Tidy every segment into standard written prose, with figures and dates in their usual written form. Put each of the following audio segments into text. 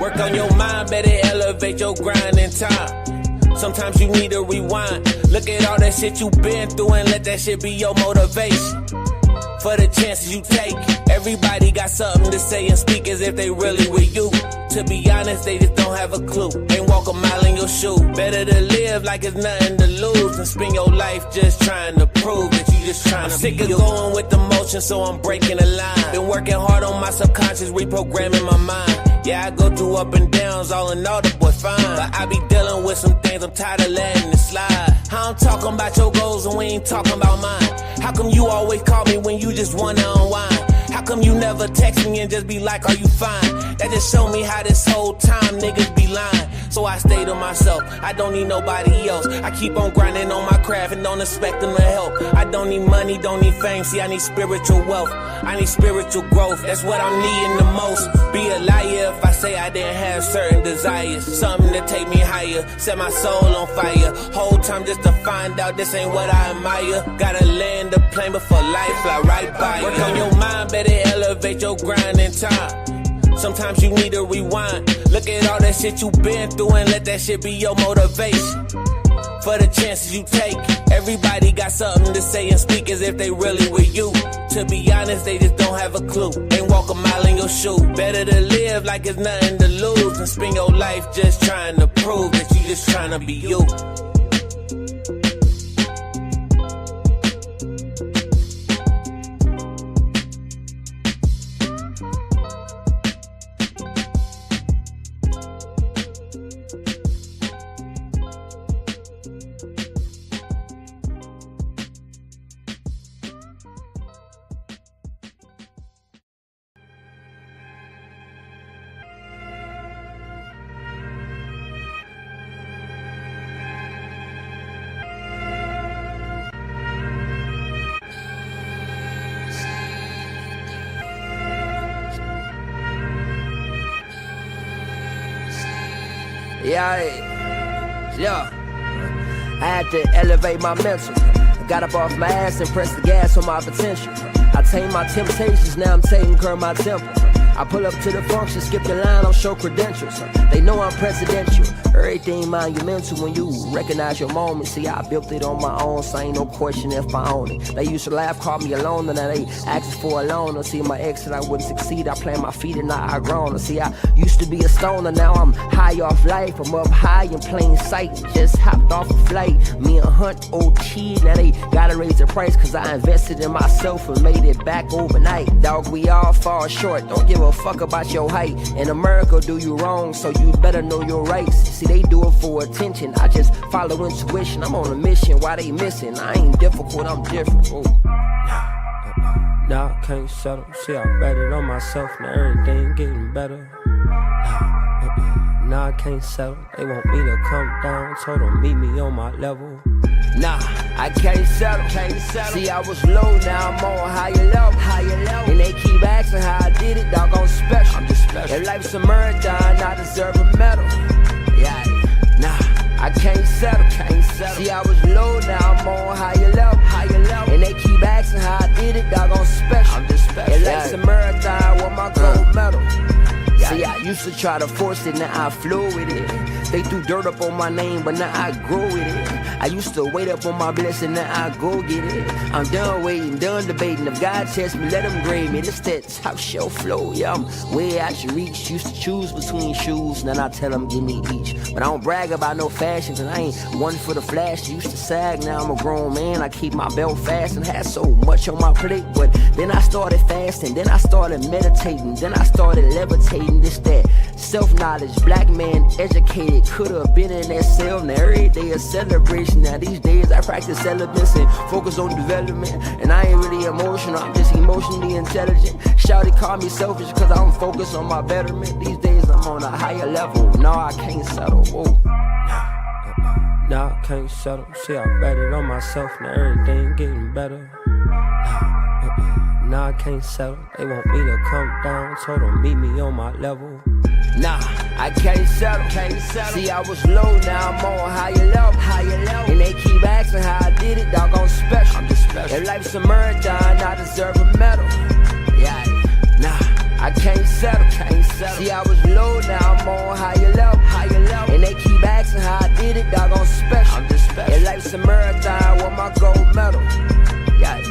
Work on your mind, better elevate your grind in time. Sometimes you need to rewind. Look at all that shit you been through and let that shit be your motivation. For the chances you take, everybody got something to say and speak as if they really with you. To be honest, they just don't have a clue. Ain't walk a mile in your shoe. Better to live like it's nothing to lose than spend your life just trying to prove that you just trying to be you. I'm sick of going with the motion, so I'm breaking the line. Been working hard on my subconscious, reprogramming my mind. Yeah, I go through up and downs, all in all, the boy fine. But I be dealing with some things, I'm tired of letting it slide. How I'm talking about your goals and we ain't talking about mine. How come you always call me when you just wanna unwind? How come you never text me and just be like, are you fine? That just show me how this whole time niggas be lying. So I stay to myself, I don't need nobody else. I keep on grinding on my craft and don't expect them to help. I don't need money, don't need fame, see I need spiritual wealth. I need spiritual growth, that's what I'm needing the most. Be a liar if I say I didn't have certain desires. Something to take me higher, set my soul on fire. Whole time just to find out this ain't what I admire. Gotta land the plane before life fly right by you. Work on your mind, better elevate your grind in time. Sometimes you need to rewind. Look at all that shit you been through and let that shit be your motivation. For the chances you take, everybody got something to say and speak as if they really with you. To be honest, they just don't have a clue. Ain't walk a mile in your shoe. Better to live like it's nothing to lose than spend your life just trying to prove that you just trying to be you. Yeah. I had to elevate my mental. I got up off my ass and pressed the gas on my potential. I tamed my temptations, now I'm taking care of my temple. I pull up to the function, skip the line, I'll show credentials. They know I'm presidential. Everything monumental when you recognize your moment. See, I built it on my own, so ain't no question if I own it. They used to laugh, call me alone, and now they asking for a loan. See, my ex said I wouldn't succeed. I plant my feet and now I grown. See, I used to be a stoner, now I'm high off life. I'm up high in plain sight, just hopped off a flight. Me and Hunt, old kid, now they gotta raise the price, cause I invested in myself and made it back overnight. Dog, we all fall short, don't give a fuck about your height. In America, do you wrong, so you better know your rights. See, they do it for attention, I just follow intuition. I'm on a mission, why they missing? I ain't difficult, I'm different. Nah, I can't settle. See, I bet it on myself, now everything getting better. Nah, I can't settle. They want me to come down, told them meet me on my level. Nah, I can't settle. See, I was low, now I'm on higher level. And they keep asking how I did it, dog, I'm special. I'm just special. If life's a marathon, I deserve a medal. Yeah, nah, I can't settle. See, I was low, now I'm on higher level. And they keep asking how I did it, dog, I'm special. I'm just special. If life's a marathon, I want my gold medal. See, I used to try to force it, now I flow with it. They threw dirt up on my name, but now I grow with it. I used to wait up on my blessing, now I go get it. I'm done waiting, done debating. If God tests me, let him grade me. This that top shelf flow, yeah, I'm way out your reach. Used to choose between shoes, now I tell them give me each. But I don't brag about no fashion, cause I ain't one for the flash. Used to sag, now I'm a grown man. I keep my belt fast and had so much on my plate. But then I started fasting, then I started meditating, then I started levitating. This that self-knowledge, black man educated, could've been in that cell. Now every day a celebration. Now these days I practice celibacy and focus on development. And I ain't really emotional, I'm just emotionally intelligent. Shawty call me selfish cause I'm focused on my betterment. These days I'm on a higher level, no I can't settle. Whoa. Nah, I can't settle. See, I bet it on myself, now everything getting better. Nah, I can't settle. They want me to come down, told them meet me on my level. Nah, I can't settle. See, I was low, now I'm on higher level. And they keep asking how I did it, dog, I'm special. I'm just special. If life's a marathon, I deserve a medal. Yeah, nah, I can't settle. See, I was low, now I'm on higher level. And they keep asking how I did it, dog, I'm special. I'm just special. And life's a marathon with my gold medal. Yeah.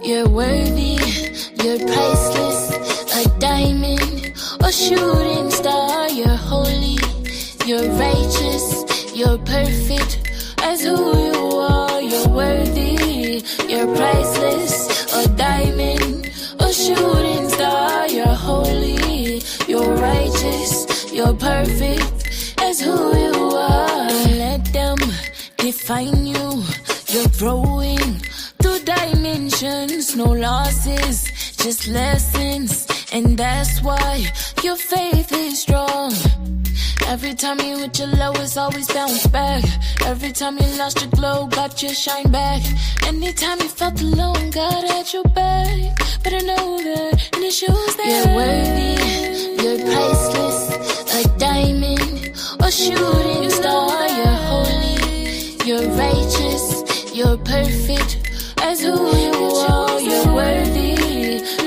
You're worthy, you're priceless, a diamond or shooting star. You're holy, you're righteous, you're perfect as who you are. You're worthy, you're priceless, a diamond or shooting star. You're holy, you're righteous, you're perfect as who you are. Don't let them define you, you're growing through dimensions, no losses, just lessons. And that's why your faith is strong. Every time you hit your low, it's always bounce back. Every time you lost your glow, got your shine back. Anytime you felt alone, God had your back. But I know that, and it shows that you're worthy, you're priceless, a diamond or shooting star. You're holy, you're righteous, you're perfect as who you are. You're worthy,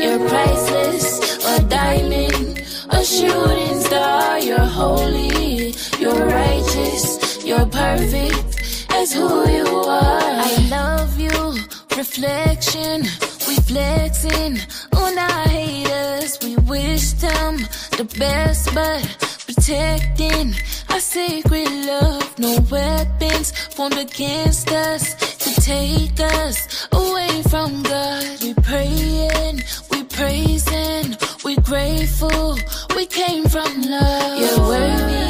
you're priceless, a diamond, a shooting star. You're holy, you're righteous, you're perfect as who you are. I love you, reflection, we flexing on our haters. We wish them the best, but protecting our sacred love. No weapons formed against us to take us away from God. We praying, we praising, we grateful, we came from love. You're worthy,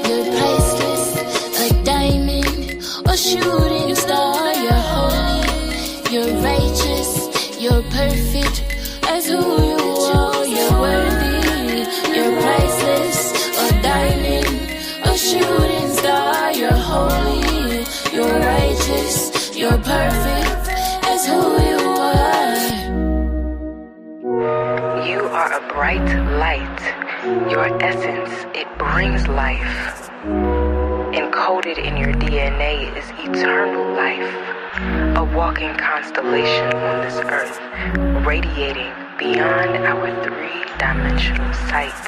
you're priceless, a diamond or shooting star. You're holy, you're righteous, you're perfect as who you are. You're worthy, you're priceless, a diamond, a shooting star. You're holy, you're righteous, you're perfect as who you are. You are a bright light. Your essence, it brings life. Encoded in your DNA is eternal life. A walking constellation on this earth, radiating beyond our three-dimensional sight.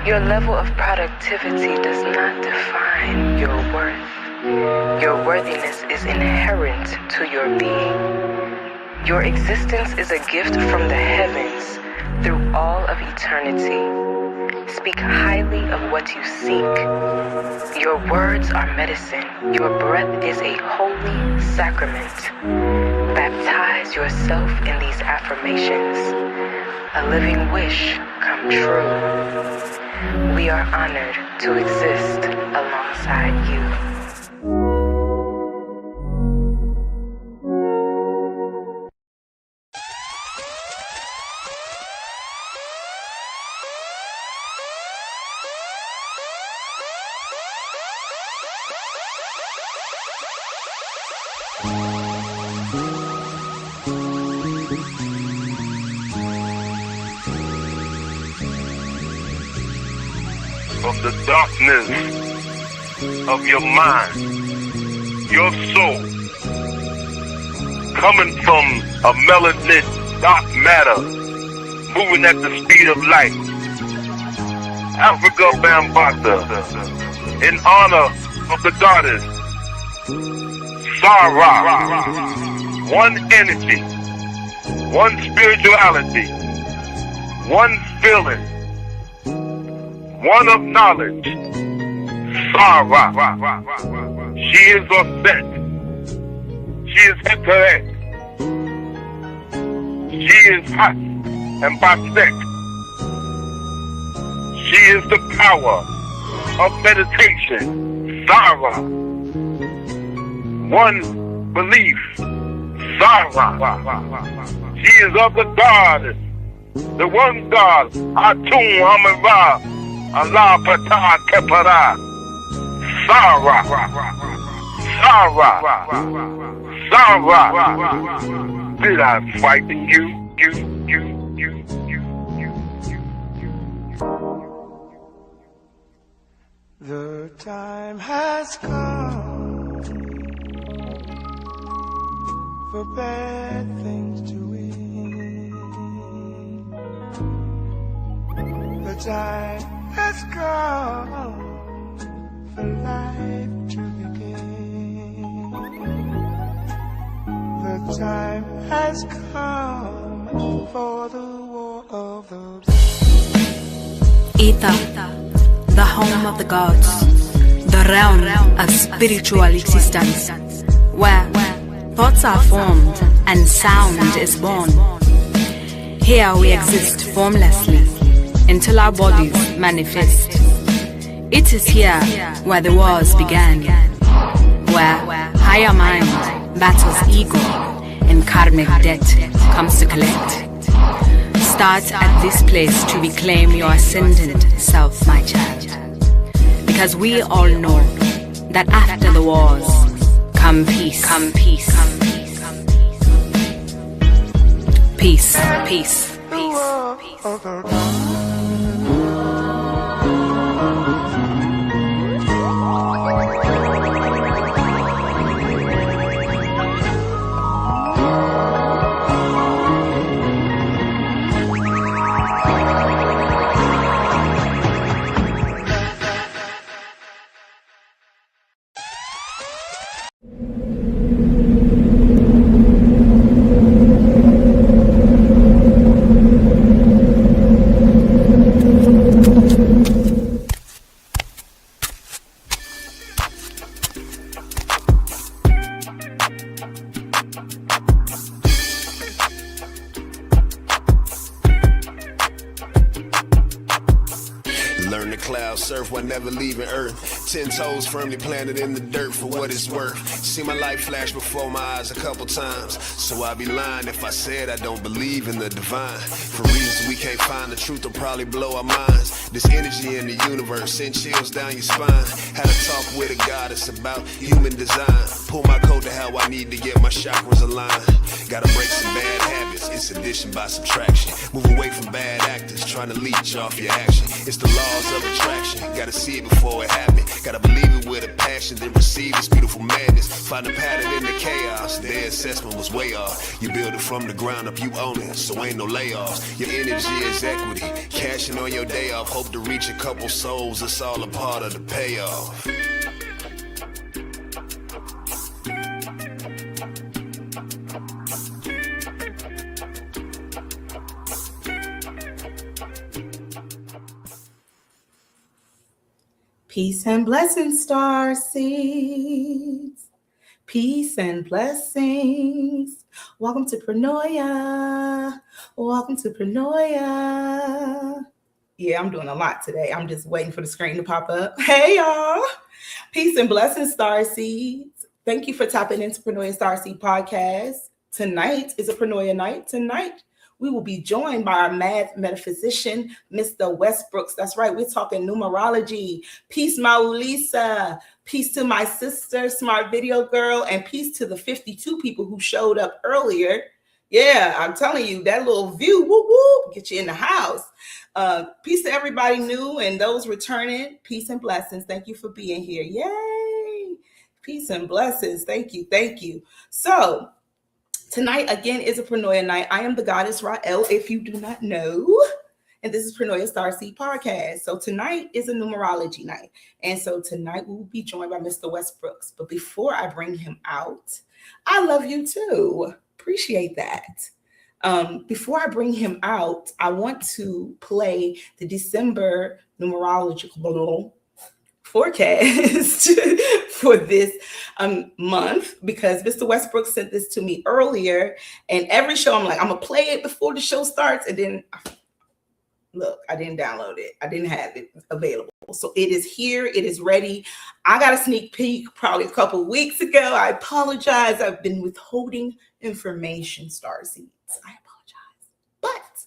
Your level of productivity does not define your worth. Your worthiness is inherent to your being. Your existence is a gift from the heavens through all of eternity. Speak highly of what you seek. Your words are medicine. Your breath is a holy sacrament. Baptize yourself in these affirmations. A living wish come true. We are honored to exist alongside you. From the darkness of your mind, your soul, coming from a melanin dark matter, moving at the speed of light. Africa Bambata, in honor of the goddess Sarah, one energy, one spirituality, one feeling, one of knowledge. Sarah, she is authentic, she is intellect, she is hot and basek. She is the power of meditation. Sarah, one belief, Sarah. She is of the goddess, the one God, Atum Hamava, Allah Patah Kepara, Sarah. Did I frighten you? The time has come for bad things to end. The time has come for life to begin. The time has come for the war of the Ether, the home of the gods, the realm of spiritual existence, where thoughts are formed and sound is born. Here we exist formlessly until our bodies manifest. It is here where the wars began, where higher mind battles ego and karmic debt comes to collect. Start at this place to reclaim your ascendant self, my child. Because we all know that after the wars come peace. Peace. Learn to cloud surf while never leaving Earth. 10 toes firmly planted in the dirt for what it's worth. See my life flash before my eyes a couple times, so I'd be lying if I said I don't believe in the divine. For reasons we can't find, the truth will probably blow our minds. This energy in the universe send chills down your spine. Had a talk with a goddess about human design. Pull my coat to how I need to get my chakras aligned. Gotta break some bad habits, it's addition by subtraction. Move away from bad actors trying to leech off your action. It's the laws of attraction, gotta see it before it happens. Gotta believe it with a passion, then receive this beautiful madness. Find a pattern in the chaos, their assessment was way off. You build it from the ground up, you own it, so ain't no layoffs. Your energy is equity, cashing on your day off. Hope to reach a couple souls, it's all a part of the payoff. Peace and blessings, Starseeds. Peace and blessings. Welcome to Pranoia. Yeah, I'm doing a lot today. I'm just waiting for the screen to pop up. Hey, y'all. Peace and blessings, Starseeds. Thank you for tapping into Pranoia Starseed Podcast. Tonight is a Pranoia night. Tonight, we will be joined by our Math Metaphysician, Mr. Westbrooks. That's right, we're talking numerology. Peace, Maulisa. Peace to my sister, Smart Video Girl, and peace to the 52 people who showed up earlier. Yeah, I'm telling you, that little view, whoop, whoop, get you in the house. Peace to everybody new and those returning. Peace and blessings. Thank you for being here. Yay. Peace and blessings. Thank you. So, tonight, again, is a Pranoia night. I am the goddess Rael, if you do not know. And this is Pranoia Starseed Podcast. So tonight is a numerology night. And so tonight we will be joined by Mr. Westbrooks. But before I bring him out, I love you too. Appreciate that. Before I bring him out, I want to play the December numerological forecast for this month, because Mr. Westbrook sent this to me earlier, and every show I'm like, I'm gonna play it before the show starts, and then Look, I didn't download it. I didn't have it available. So it is here. It is ready. I got a sneak peek probably a couple weeks ago. I apologize. I've been withholding information, Starseeds. I apologize. But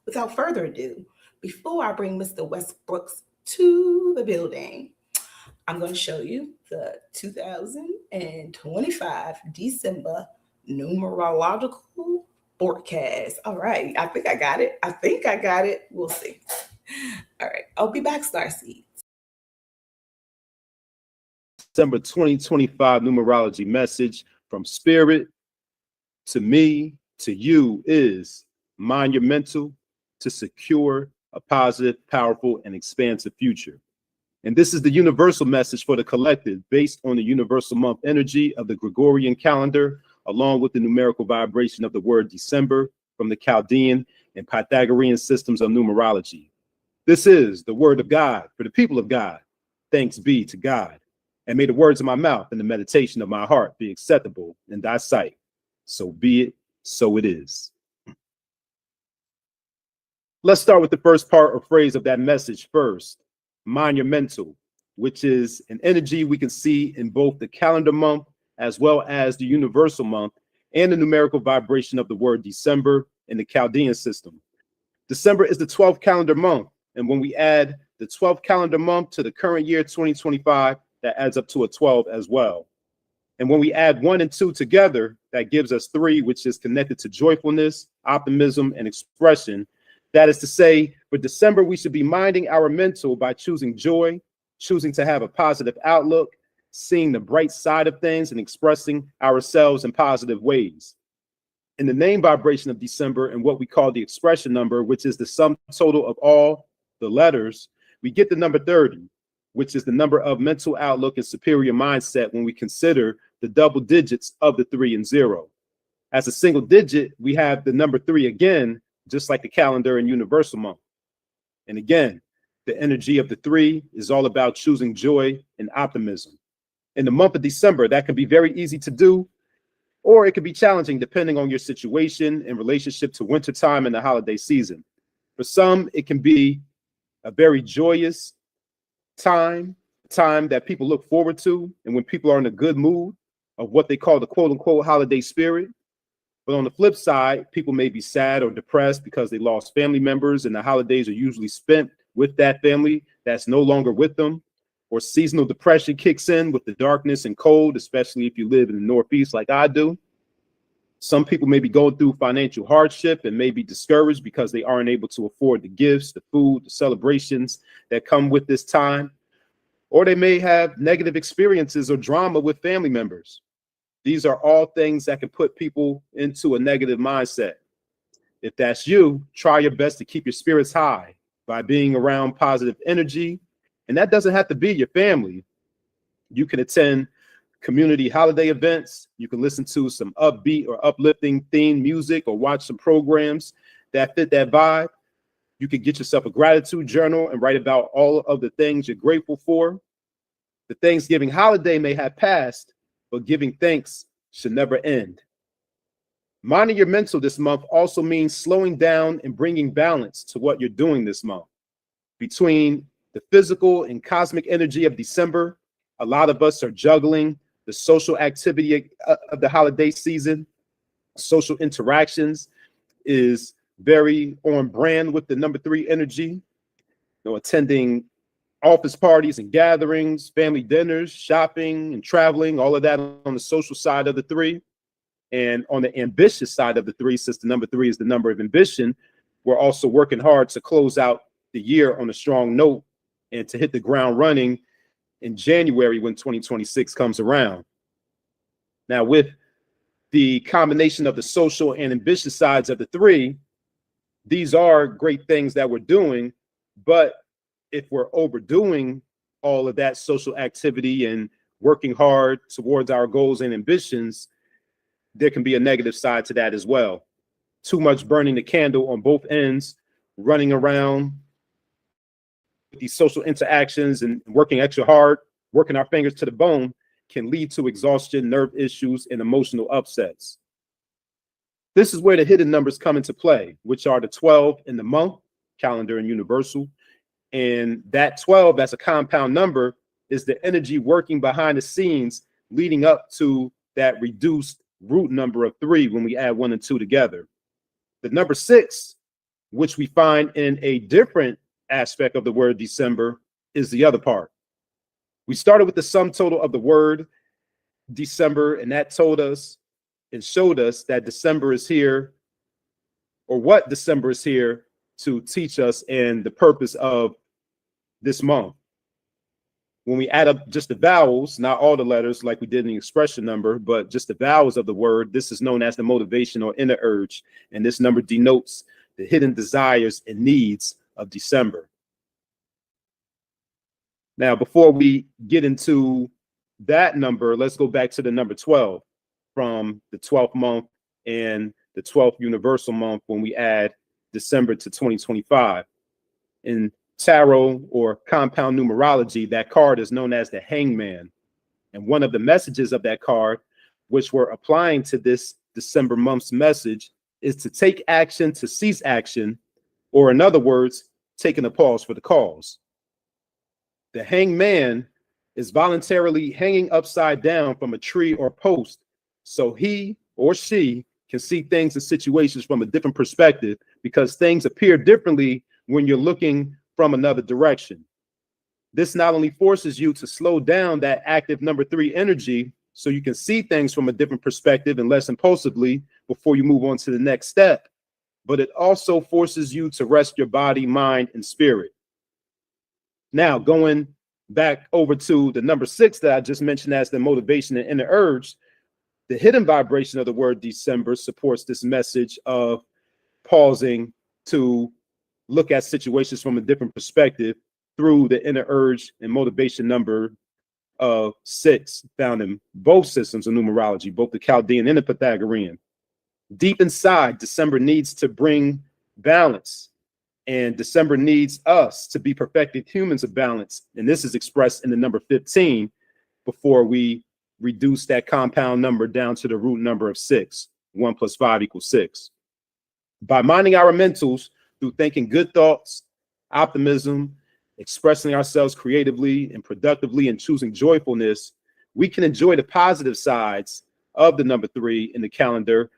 without further ado, before I bring Mr. Westbrooks to the building, I'm going to show you the 2025 December numerological forecast. All right. I think I got it. We'll see. All right. I'll be back, Starseed. December 2025 numerology message from Spirit to me, to you is mind your mental to secure a positive, powerful, and expansive future. And this is the universal message for the collective based on the universal month energy of the Gregorian calendar, along with the numerical vibration of the word December from the Chaldean and Pythagorean systems of numerology. This is the word of God for the people of God. Thanks be to God. And may the words of my mouth and the meditation of my heart be acceptable in thy sight. So be it, so it is. Let's start with the first part or phrase of that message first. Mind your mental, which is an energy we can see in both the calendar month as well as the universal month and the numerical vibration of the word December in the Chaldean system. December is the 12th calendar month. And when we add the 12th calendar month to the current year 2025, that adds up to a 12 as well. And when we add 1 and 2 together, that gives us 3, which is connected to joyfulness, optimism, and expression. That is to say, for December, we should be minding our mental by choosing joy, choosing to have a positive outlook, seeing the bright side of things, and expressing ourselves in positive ways. In the name vibration of December and what we call the expression number, which is the sum total of all the letters, we get the number 30, which is the number of mental outlook and superior mindset when we consider the double digits of the 3 and 0. As a single digit, we have the number 3 again, just like the calendar and universal month. And again, the energy of the 3 is all about choosing joy and optimism. In the month of December, that can be very easy to do, or it can be challenging depending on your situation in relationship to wintertime and the holiday season. For some, it can be a very joyous time that people look forward to, and when people are in a good mood of what they call the quote unquote holiday spirit. But on the flip side, people may be sad or depressed because they lost family members, and the holidays are usually spent with that family that's no longer with them. Or seasonal depression kicks in with the darkness and cold, especially if you live in the Northeast like I do. Some people may be going through financial hardship and may be discouraged because they aren't able to afford the gifts, the food, the celebrations that come with this time. Or they may have negative experiences or drama with family members. These are all things that can put people into a negative mindset. If that's you, try your best to keep your spirits high by being around positive energy. And that doesn't have to be your family. You can attend community holiday events. You can listen to some upbeat or uplifting theme music or watch some programs that fit that vibe. You can get yourself a gratitude journal and write about all of the things you're grateful for. The Thanksgiving holiday may have passed, but giving thanks should never end. Minding your mental this month also means slowing down and bringing balance to what you're doing this month. Between the physical and cosmic energy of December, a lot of us are juggling the social activity of the holiday season. Social interactions is very on brand with the number 3 energy. Attending office parties and gatherings, family dinners, shopping and traveling, all of that on the social side of the 3. And on the ambitious side of the 3, since the number 3 is the number of ambition, we're also working hard to close out the year on a strong note and to hit the ground running in January when 2026 comes around. Now, with the combination of the social and ambitious sides of the 3, these are great things that we're doing, but if we're overdoing all of that social activity and working hard towards our goals and ambitions, there can be a negative side to that as well. Too much burning the candle on both ends, running around with these social interactions and working extra hard, working our fingers to the bone, can lead to exhaustion, nerve issues, and emotional upsets. This is where the hidden numbers come into play, which are the 12 in the month, calendar and universal. And that 12 as a compound number is the energy working behind the scenes leading up to that reduced root number of 3 when we add 1 and 2 together. The number 6, which we find in a different aspect of the word December, is the other part. We started with the sum total of the word December, and that told us and showed us that December is here, or what December is here to teach us and the purpose of this month. When we add up just the vowels, not all the letters like we did in the expression number, but just the vowels of the word, this is known as the motivation or inner urge. And this number denotes the hidden desires and needs of December. Now, before we get into that number, let's go back to the number 12 from the 12th month and the 12th universal month when we add December to 2025. In tarot or compound numerology, that card is known as the Hangman. And one of the messages of that card, which we're applying to this December month's message, is to take action to cease action, or in other words, taking a pause for the cause. The Hangman is voluntarily hanging upside down from a tree or post so he or she can see things and situations from a different perspective, because things appear differently when you're looking from another direction. This not only forces you to slow down that active number 3 energy so you can see things from a different perspective and less impulsively before you move on to the next step, but it also forces you to rest your body, mind, and spirit. Now, going back over to the number 6 that I just mentioned as the motivation and inner urge, the hidden vibration of the word December supports this message of pausing to look at situations from a different perspective through the inner urge and motivation number of 6 found in both systems of numerology, both the Chaldean and the Pythagorean. Deep inside, December needs to bring balance, and December needs us to be perfected humans of balance. And this is expressed in the number 15 before we reduce that compound number down to the root number of 6. 1 plus 5 equals 6. By minding our mentals through thinking good thoughts, optimism, expressing ourselves creatively and productively, and choosing joyfulness, we can enjoy the positive sides of the number 3 in the calendar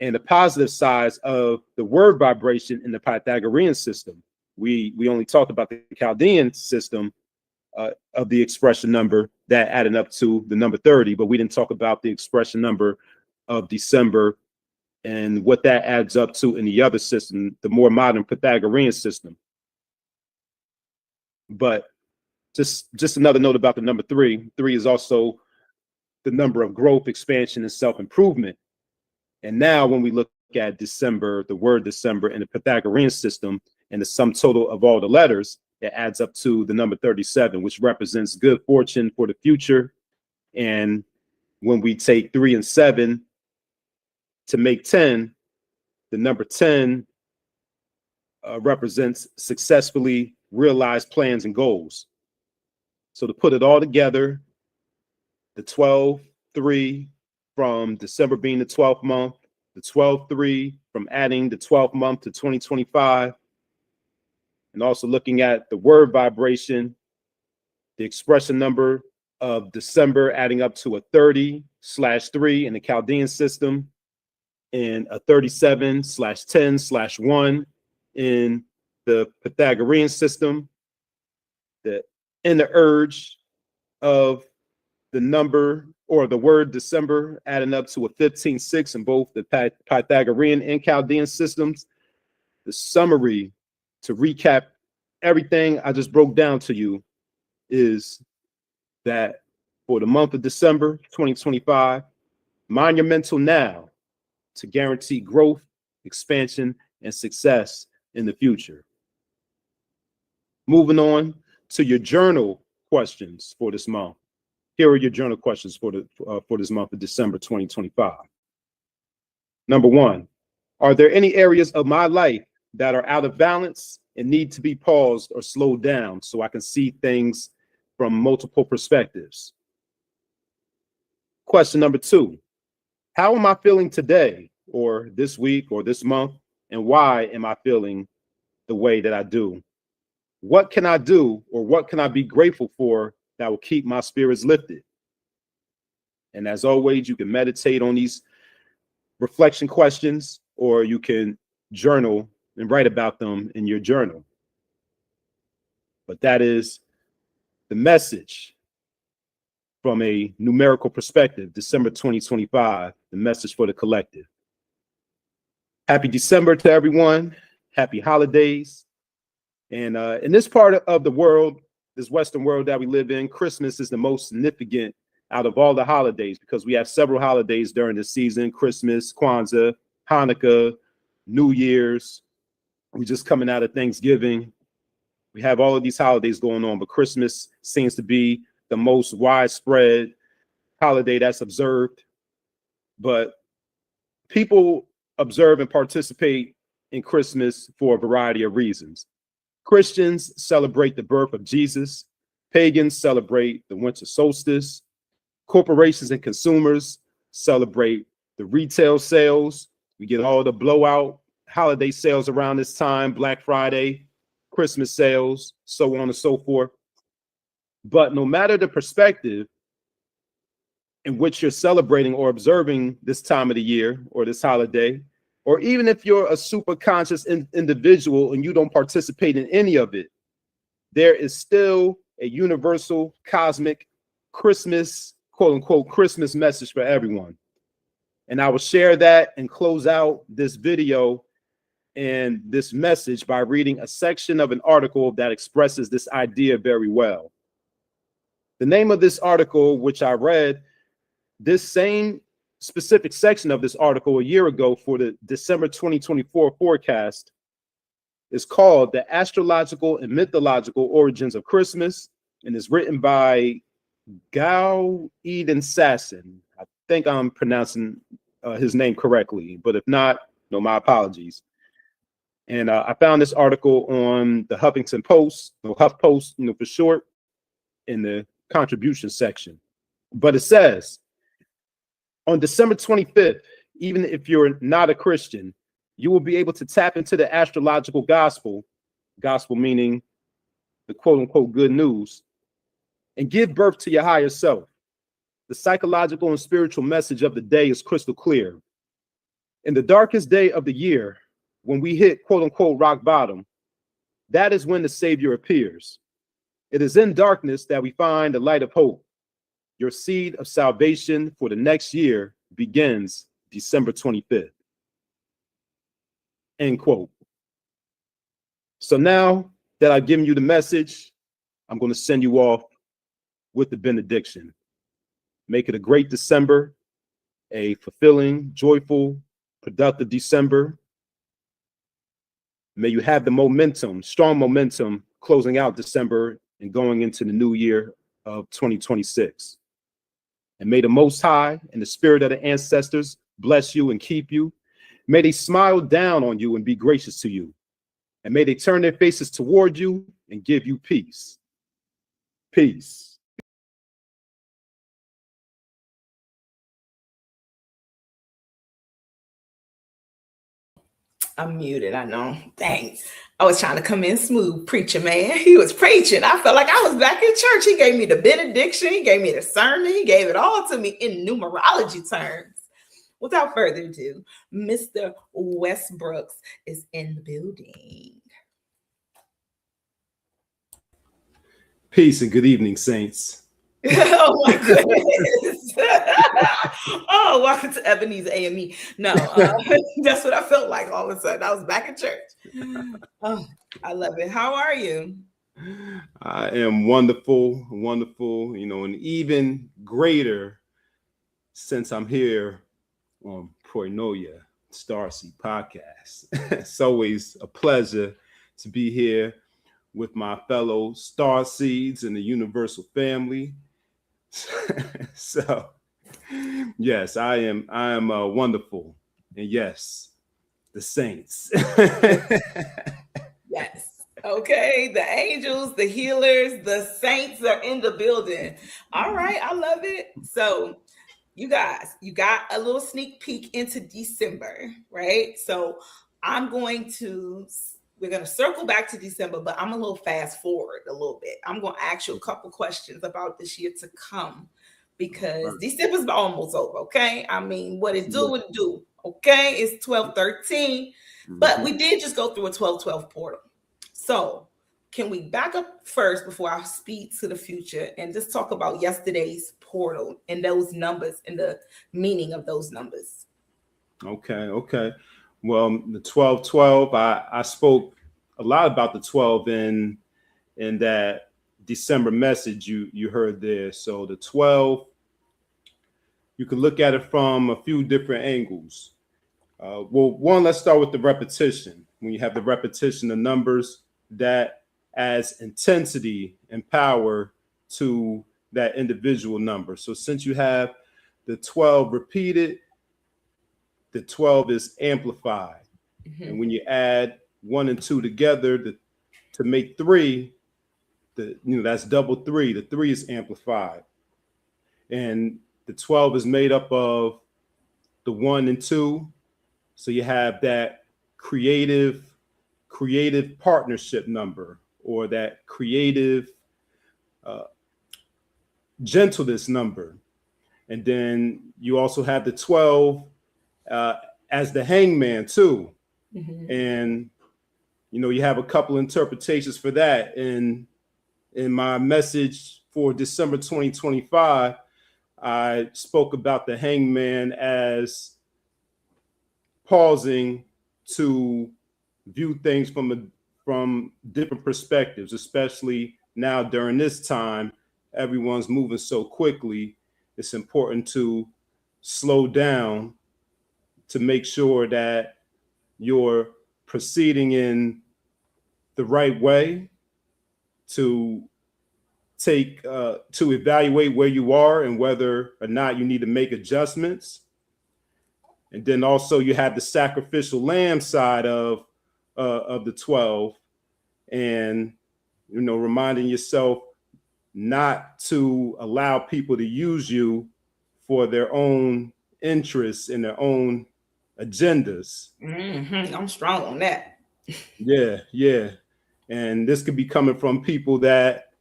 and the positive sides of the word vibration in the Pythagorean system. We only talked about the Chaldean system of the expression number that added up to the number 30, but we didn't talk about the expression number of December and what that adds up to in the other system, the more modern Pythagorean system. But just another note about the number 3. 3 is also the number of growth, expansion, and self-improvement. And now when we look at December, the word December in the Pythagorean system and the sum total of all the letters, it adds up to the number 37, which represents good fortune for the future. And when we take 3 and 7 to make 10, the number 10 represents successfully realized plans and goals. So to put it all together, the 12-3 from December being the 12th month, the 12-3 from adding the 12th month to 2025, and also looking at the word vibration, the expression number of December adding up to a 30/3 in the Chaldean system, and a 37/10/1 in the Pythagorean system, the inner urge of the number or the word December adding up to a 15/6 in both the Pythagorean and Chaldean systems. The summary, to recap everything I just broke down to you, is that for the month of December 2025, mind your mental now to guarantee growth, expansion, and success in the future. Moving on to your journal questions for this month. Here are your journal questions for this month of December 2025. Number 1, are there any areas of my life that are out of balance and need to be paused or slowed down so I can see things from multiple perspectives? Question number 2, how am I feeling today or this week or this month, and why am I feeling the way that I do? What can I do, or what can I be grateful for that will keep my spirits lifted? And as always, you can meditate on these reflection questions, or you can journal and write about them in your journal. But that is the message from a numerical perspective, December 2025, the message for the collective. Happy December to everyone. Happy holidays. And in this part of the world, this Western world that we live in, Christmas is the most significant out of all the holidays, because we have several holidays during the season: Christmas, Kwanzaa, Hanukkah, New Year's. We're just coming out of Thanksgiving. We have all of these holidays going on, but Christmas seems to be the most widespread holiday that's observed. But people observe and participate in Christmas for a variety of reasons. Christians celebrate the birth of Jesus. Pagans celebrate the winter solstice. Corporations and consumers celebrate the retail sales. We get all the blowout holiday sales around this time: Black Friday, Christmas sales, so on and so forth. But no matter the perspective in which you're celebrating or observing this time of the year or this holiday, or even if you're a super conscious individual and you don't participate in any of it, there is still a universal cosmic Christmas, quote unquote, Christmas message for everyone. And I will share that and close out this video and this message by reading a section of an article that expresses this idea very well. The name of this article, which I read this same specific section of this article a year ago for the December 2024 forecast, is called "The Astrological and Mythological Origins of Christmas," and is written by Gao Eden Sasson. I think I'm pronouncing his name correctly, but if not, no, my apologies. And I found this article on the Huffington Post, or HuffPost, for short, in the contribution section. But it says, on December 25th, even if you're not a Christian, you will be able to tap into the astrological gospel meaning the quote unquote good news, and give birth to your higher self. The psychological and spiritual message of the day is crystal clear. In the darkest day of the year, when we hit quote unquote rock bottom, that is when the Savior appears. It is in darkness that we find the light of hope. Your seed of salvation for the next year begins December 25th. End quote. So now that I've given you the message, I'm going to send you off with the benediction. Make it a great December, a fulfilling, joyful, productive December. May you have the momentum, strong momentum, closing out December and going into the new year of 2026. And may the Most High and the spirit of the ancestors bless you and keep you. May they smile down on you and be gracious to you. And may they turn their faces toward you and give you peace. Peace. I'm muted, I know. Thanks. I was trying to come in smooth, preacher man. He was preaching. I felt like I was back in church. He gave me the benediction. He gave me the sermon. He gave it all to me in numerology terms. Without further ado, Mr. Westbrooks is in the building. Peace and good evening, saints. Oh my goodness. Oh, welcome to Ebony's AME. No, that's what I felt like all of a sudden. I was back in church. Oh, I love it. How are you? I am wonderful, wonderful, and even greater since I'm here on Pronoia Starseed podcast. It's always a pleasure to be here with my fellow Starseeds in the universal family. So, yes, I am wonderful, and yes, the saints. Yes. Okay, the angels, the healers, the saints are in the building. All right, I love it. So, you guys, you got a little sneak peek into December, right? So, I'm going to we're going to circle back to December, but I'm a little fast forward a little bit. I'm going to ask you a couple questions about this year to come, because December's almost over, okay? I mean, what it do, okay? It's 12/13, but we did just go through a 12/12 portal. So can we back up first before I speak to the future and just talk about yesterday's portal and those numbers and the meaning of those numbers? Okay. Well, the 12/12, I spoke a lot about the 12 in that December message you heard there. So the 12, you can look at it from a few different angles. Well, one, let's start with the repetition. When you have the repetition of numbers, that adds intensity and power to that individual number. So since you have the 12 repeated, the 12 is amplified. And when you add 1 and 2 together to make 3, that's double 3. The 3 is amplified. And the 12 is made up of the 1 and 2. So you have that creative partnership number, or that creative gentleness number. And then you also have the 12 as the hangman too. And you have a couple interpretations for that. In my message for December 2025, I spoke about the hangman as pausing to view things from different perspectives, especially now during this time. Everyone's moving so quickly. It's important to slow down to make sure that you're proceeding in the right way, to evaluate where you are and whether or not you need to make adjustments. And then also you have the sacrificial lamb side of the 12, and reminding yourself not to allow people to use you for their own interests and their own agendas. I'm strong on that. Yeah. And this could be coming from people that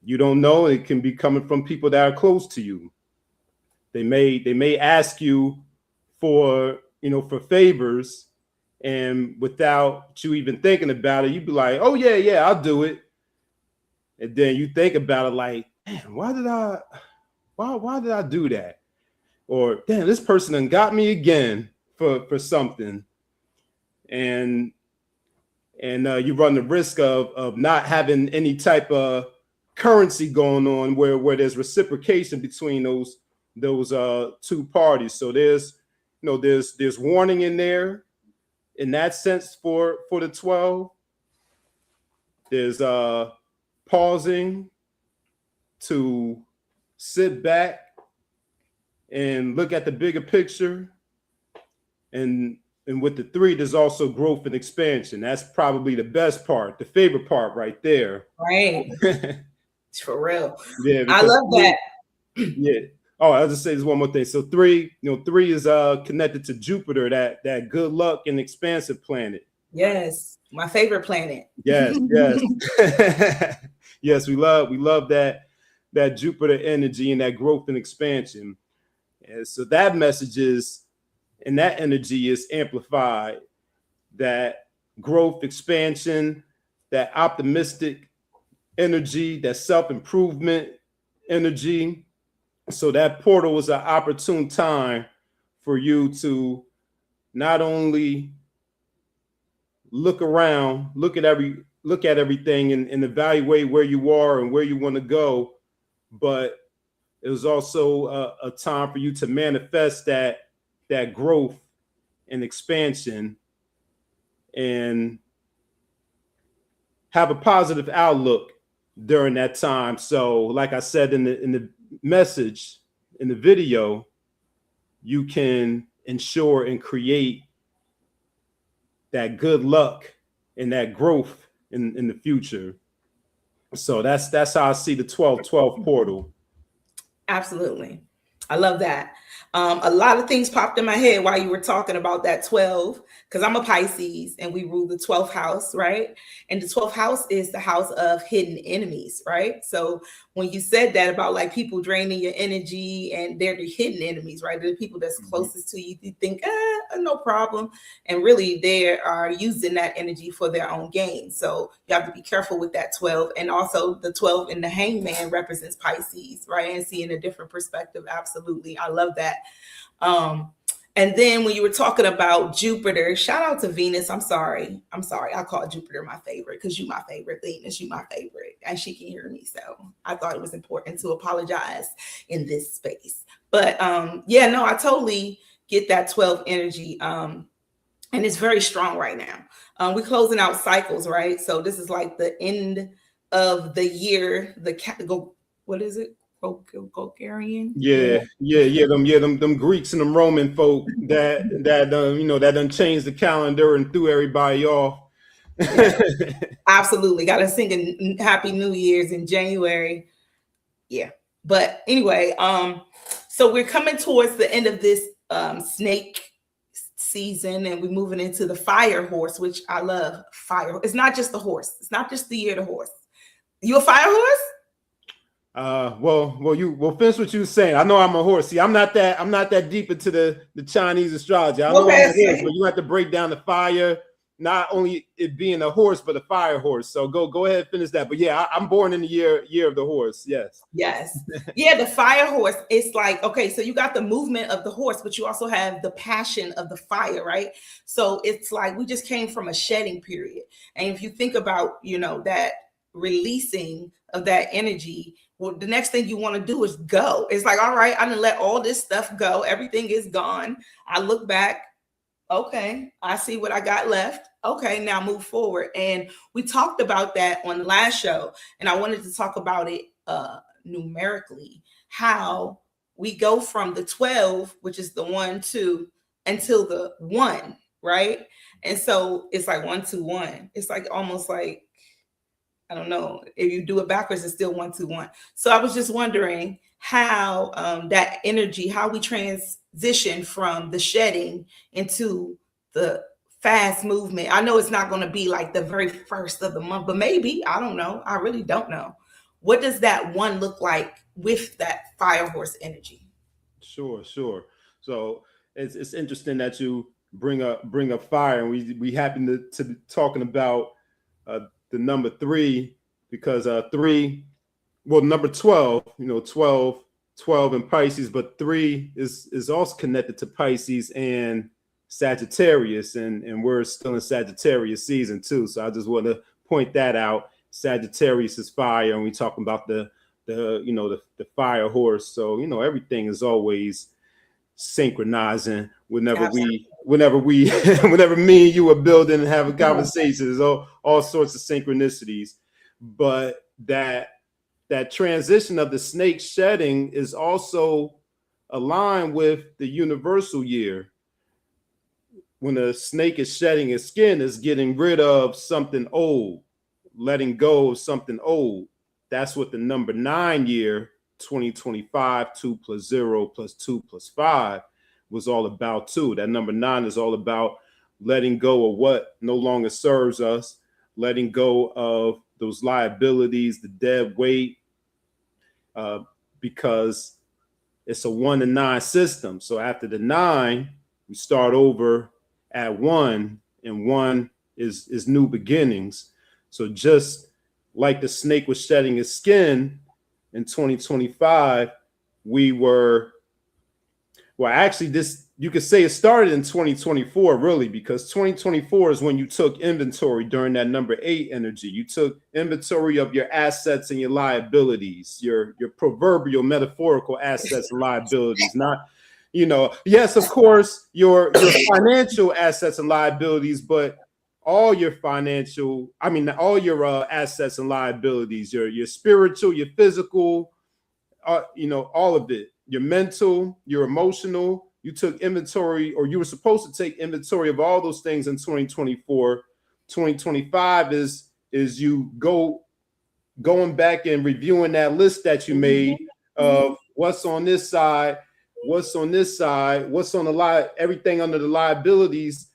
you don't know. It can be coming from people that are close to you. They may ask you for favors, and without you even thinking about it, you'd be like, oh yeah, I'll do it. And then you think about it like, man, why did I do that? Or damn, this person done got me again for something. And you run the risk of not having any type of currency going on where there's reciprocation between those two parties. So there's warning in there in that sense for the 12. There's pausing to sit back and look at the bigger picture. And with the 3, there's also growth and expansion. That's probably the best part, the favorite part right there. Right. For real. Yeah, I love that. Yeah. Oh, I'll just say this one more thing. So 3 is connected to Jupiter, that good luck and expansive planet. Yes, my favorite planet. Yes. Yes, we love that Jupiter energy and that growth and expansion. And so that message is, and that energy is amplified, that growth, expansion, that optimistic energy, that self-improvement energy. So that portal is an opportune time for you to not only look around, look at everything and evaluate where you are and where you want to go, but it was also a time for you to manifest that growth and expansion and have a positive outlook during that time. So like I said in the message, in the video, you can ensure and create that good luck and that growth in the future. So that's how I see the 12/12 portal. Absolutely. I love that. A lot of things popped in my head while you were talking about that 12, because I'm a Pisces and we rule the 12th house, right? And the 12th house is the house of hidden enemies, right? So when you said that about like people draining your energy and they're the hidden enemies, right? They're the people that's closest to you. You think, no problem. And really they are using that energy for their own gain. So you have to be careful with that 12. And also the 12 in the hangman represents Pisces, right? And seeing a different perspective. Absolutely. I love that. And then when you were talking about Jupiter, shout out to Venus. I'm sorry. I call Jupiter my favorite because you my favorite. Venus, you my favorite. And she can hear me. So I thought it was important to apologize in this space. But yeah, no, I totally get that 12 energy. And it's very strong right now. We're closing out cycles, right? So this is like the end of the year. What is it? Bulgarian. Them Greeks and them Roman folk that done changed the calendar and threw everybody off. Yeah, absolutely. Got to sing a Happy New Year's in January. Yeah, but anyway, so we're coming towards the end of this snake season, and we're moving into the fire horse, which I love. Fire. It's not just the horse. It's not just the year of the horse. You a fire horse? Well, finish what you were saying. I know I'm a horse. See, I'm not that deep into the Chinese astrology. I know I'm a horse, but you have to break down the fire, not only it being a horse, but a fire horse. So go ahead, finish that. But yeah, I'm born in the year of the horse. Yes. Yeah, the fire horse. It's like, okay, so you got the movement of the horse, but you also have the passion of the fire, right? So it's like we just came from a shedding period. And if you think about, that releasing of that energy, well, the next thing you want to do is go. It's like, all right, I'm gonna let all this stuff go. Everything is gone. I look back. Okay, I see what I got left. Okay, now move forward. And we talked about that on the last show. And I wanted to talk about it numerically, how we go from the 12, which is the 1, 2, until the 1, right? And so it's like 1, 2, 1. It's like almost like, I don't know, if you do it backwards, it's still 1, 2, 1. So I was just wondering how that energy, how we transition from the shedding into the fast movement. I know it's not going to be like the very first of the month, but maybe, I don't know. I really don't know. What does that 1 look like with that fire horse energy? Sure. So it's interesting that you bring up fire, and we happen to be talking about the number 3, because number 12, 12 in Pisces, but 3 is also connected to Pisces and Sagittarius, and we're still in Sagittarius season too. So I just want to point that out. Sagittarius is fire, and we talking about the fire horse. So everything is always synchronizing whenever me and you are building and having conversations. All sorts of synchronicities. But that transition of the snake shedding is also aligned with the universal year. When a snake is shedding its skin, is getting rid of something old, letting go of something old. That's what the number 9 year, 2025, 2 + 0 + 2 + 5 was all about too. That number 9 is all about letting go of what no longer serves us, letting go of those liabilities, the dead weight, because it's a 1 to 9 system. So after the 9, we start over at 1, and 1 is new beginnings. So just like the snake was shedding its skin in 2025, you could say it started in 2024, really, because 2024 is when you took inventory during that number 8 energy. You took inventory of your assets and your liabilities, your proverbial metaphorical assets and liabilities, not, yes, of course, your financial assets and liabilities, but all your assets and liabilities, your spiritual, your physical, all of it, your mental, your emotional. You took inventory, or you were supposed to take inventory of all those things in 2024. 2025 is you going back and reviewing that list that you made of what's on this side, what's on this side, what's on the everything under the liabilities,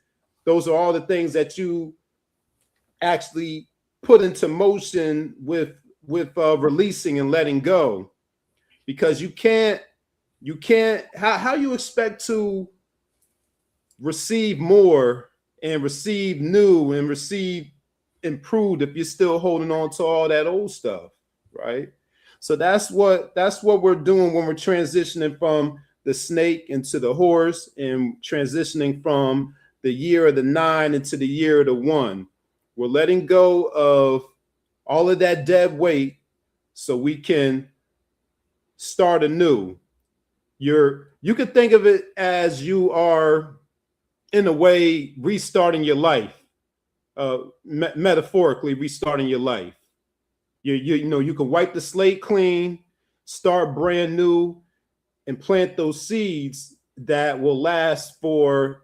those are all the things that you actually put into motion with releasing and letting go. Because you can't how you expect to receive more and receive new and receive improved if you're still holding on to all that old stuff, right? So that's what we're doing when we're transitioning from the snake into the horse and transitioning from the year of the 9 into the year of the 1. We're letting go of all of that dead weight so we can start anew. You could think of it as you are, in a way, restarting your life, metaphorically restarting your life. You know, you can wipe the slate clean, start brand new, and plant those seeds that will last for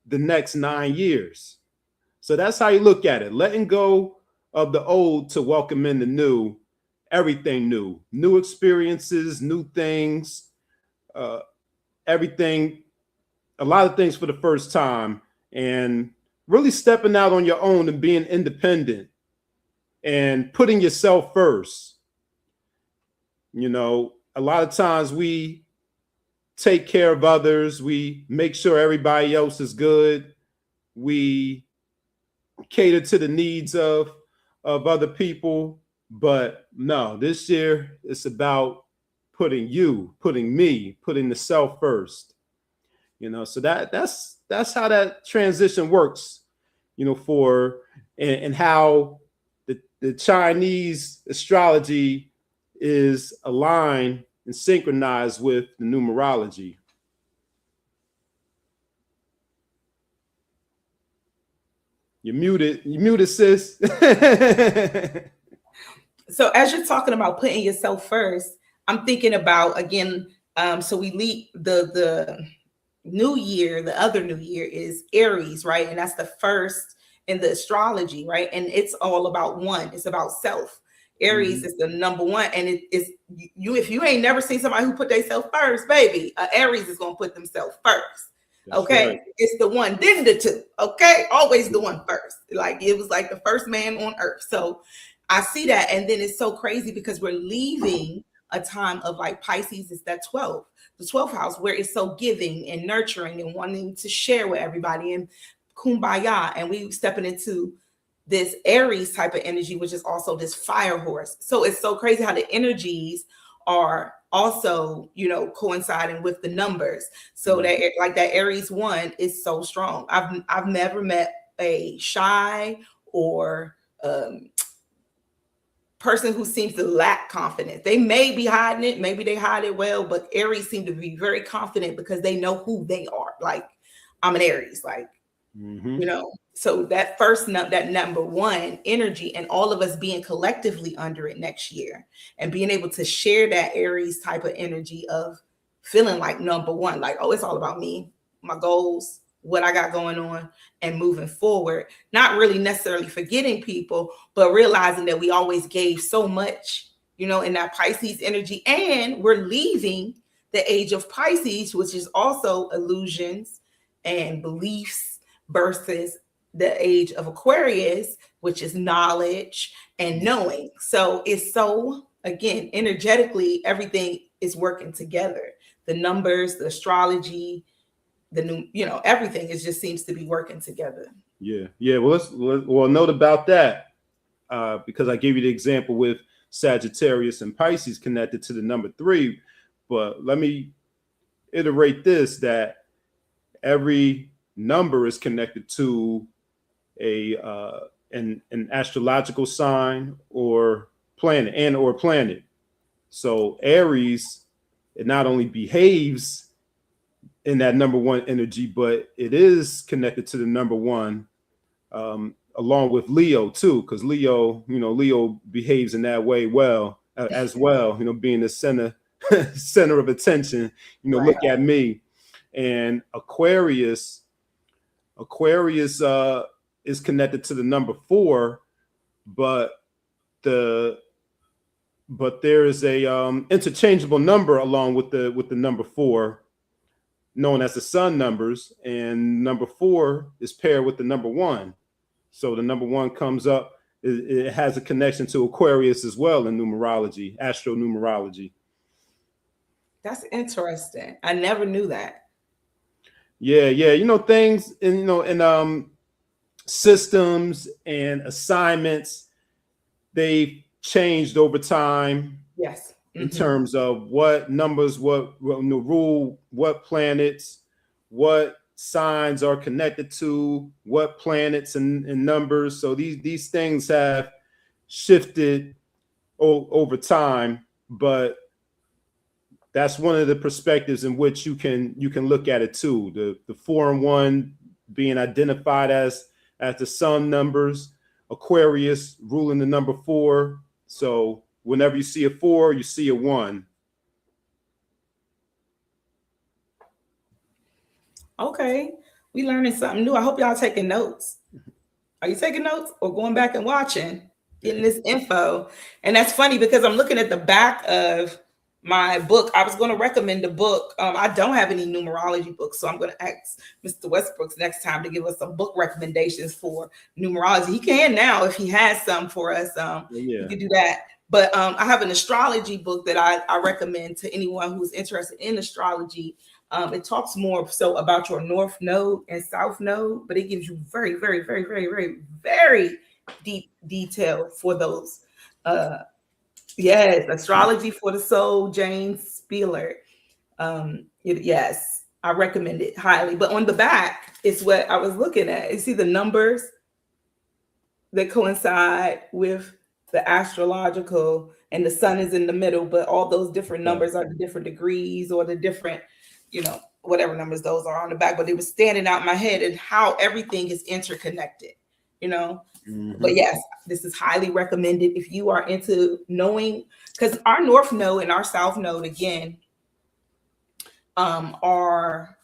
the next 9 years. So that's how you look at it, letting go of the old to welcome in the new, everything new experiences, new things, everything, a lot of things for the first time, and really stepping out on your own and being independent and putting yourself first. You know, a lot of times we take care of others, we make sure everybody else is good, we cater to the needs of other people, but no, this year it's about putting me, putting the self first. You know, so that's how that transition works, you know, for and how the Chinese astrology is aligned and synchronized with the numerology. You're muted, sis. So as you're talking about putting yourself first, I'm thinking about, again, so we lead the new year, the other new year is Aries, right? And that's the first in the astrology, right? And it's all about one. It's about self. Aries is the number one, and it is you. If you ain't never seen somebody who put themselves first, baby, Aries is gonna put themselves first. That's okay, right. It's the one, then the two. Okay, always the one first. Like it was like the first man on earth. So I see that, and then it's so crazy because we're leaving a time of like Pisces is that 12, the 12th house, where it's so giving and nurturing and wanting to share with everybody and kumbaya, and we stepping into this Aries type of energy, which is also this fire horse. So it's so crazy how the energies are also, you know, coinciding with the numbers. So that like that Aries 1 is so strong. I've never met a shy or person who seems to lack confidence. They may be hiding it, maybe they hide it well, but Aries seem to be very confident because they know who they are. Like, I'm an Aries, like, you know. So that that number one energy, and all of us being collectively under it next year and being able to share that Aries type of energy of feeling like number one, like, oh, it's all about me, my goals, what I got going on, and moving forward, not really necessarily forgetting people, but realizing that we always gave so much, you know, in that Pisces energy. And we're leaving the age of Pisces, which is also illusions and beliefs, versus the age of Aquarius, which is knowledge and knowing. So it's so, again, energetically, everything is working together. The numbers, the astrology, the new, you know, everything is just seems to be working together. Yeah. Well, note about that, because I gave you the example with Sagittarius and Pisces connected to the number 3. But let me iterate this, that every number is connected to an astrological sign or planet. So Aries, it not only behaves in that number 1 energy, but it is connected to the number 1, along with Leo too, because Leo behaves in that way as well, you know, being the center of attention, you know, right. Look at me. And Aquarius is connected to the number 4, but there is a interchangeable number along with the number 4, known as the sun numbers, and number 4 is paired with the number 1. So the number 1 comes up. It has a connection to Aquarius as well in numerology, astronumerology. That's interesting. I never knew that. Yeah. You know, things in systems and assignments, they've changed over time. Yes. In terms of what numbers, what rule, what planets, what signs are connected to, what planets and numbers. So these things have shifted over time, but that's one of the perspectives in which you can look at it too. The 4 and 1 being identified as the sun numbers, Aquarius ruling the number 4. So whenever you see a 4, you see a 1. Okay, we learning something new. I hope y'all taking notes. Are you taking notes or going back and watching, getting this info? And that's funny because I'm looking at the back of my book. I was going to recommend a book. I don't have any numerology books, so I'm going to ask Mr. Westbrooks next time to give us some book recommendations for numerology. He can now if he has some for us. He could do that. But I have an astrology book that I recommend to anyone who's interested in astrology. It talks more so about your North Node and South Node, but it gives you very, very, very, very, very, very deep detail for those. Yes, Astrology for the Soul, Jane Spieler. Yes, I recommend it highly. But on the back is what I was looking at. You see the numbers that coincide with the astrological, and the sun is in the middle, but all those different numbers are the different degrees or the different, whatever numbers those are on the back. But it was standing out in my head and how everything is interconnected, But yes, this is highly recommended if you are into knowing, because our North Node and our South Node, again, are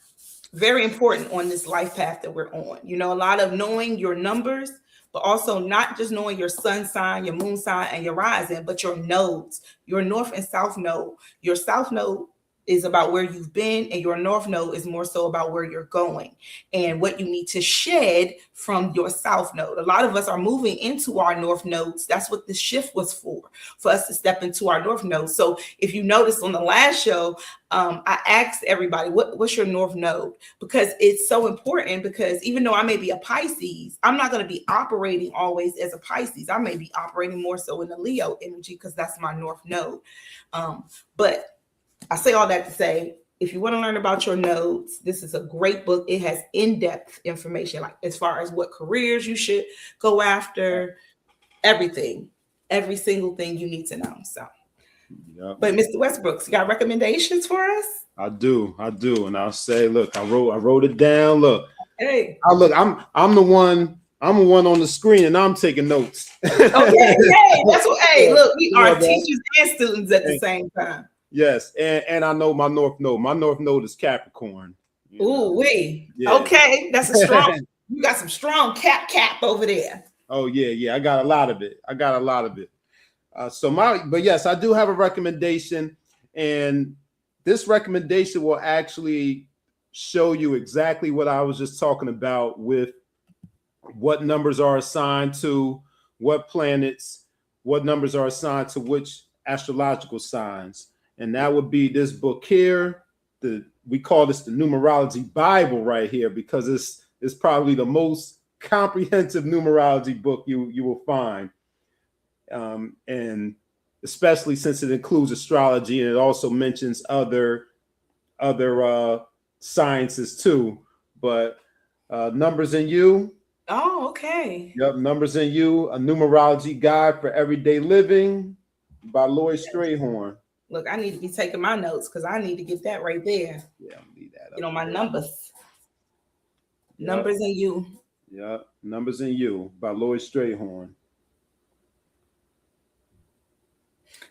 very important on this life path that we're on. A lot of knowing your numbers, but also not just knowing your sun sign, your moon sign, and your rising, but your nodes, your North and South Node. Your South Node is about where you've been, and your North Node is more so about where you're going and what you need to shed from your South Node. A lot of us are moving into our North Nodes. That's what the shift was for us to step into our North Node. So if you noticed on the last show, I asked everybody, what's your North Node? Because it's so important, because even though I may be a Pisces, I'm not going to be operating always as a Pisces. I may be operating more so in the Leo energy because that's my North Node. But I say all that to say, if you want to learn about your nodes, this is a great book. It has in-depth information, like as far as what careers you should go after, everything, every single thing you need to know. So, But Mr. Westbrooks, you got recommendations for us? I do, and I'll say, look, I wrote it down. Look, hey, I'm the one. I'm the one on the screen, and I'm taking notes. Okay, that's what. Hey, look, we are teachers and students at the same time. Yes, and I know my North Node. My North Node is Capricorn. Ooh, okay, that's a strong. You got some strong cap over there. Oh yeah, I got a lot of it. But yes, I do have a recommendation, and this recommendation will actually show you exactly what I was just talking about with what numbers are assigned to what planets, what numbers are assigned to which astrological signs. And that would be this book here. We call this the Numerology Bible right here, because it's probably the most comprehensive numerology book you will find. And especially since it includes astrology, and it also mentions other sciences too. But Numbers in You. Oh, okay. Yep, Numbers in You, a numerology guide for everyday living by Lloyd Strayhorn. Look, I need to be taking my notes because I need to get that right there. Yeah, I need that. My numbers. Yep. Numbers in You. Yeah, Numbers in You by Lloyd Strayhorn.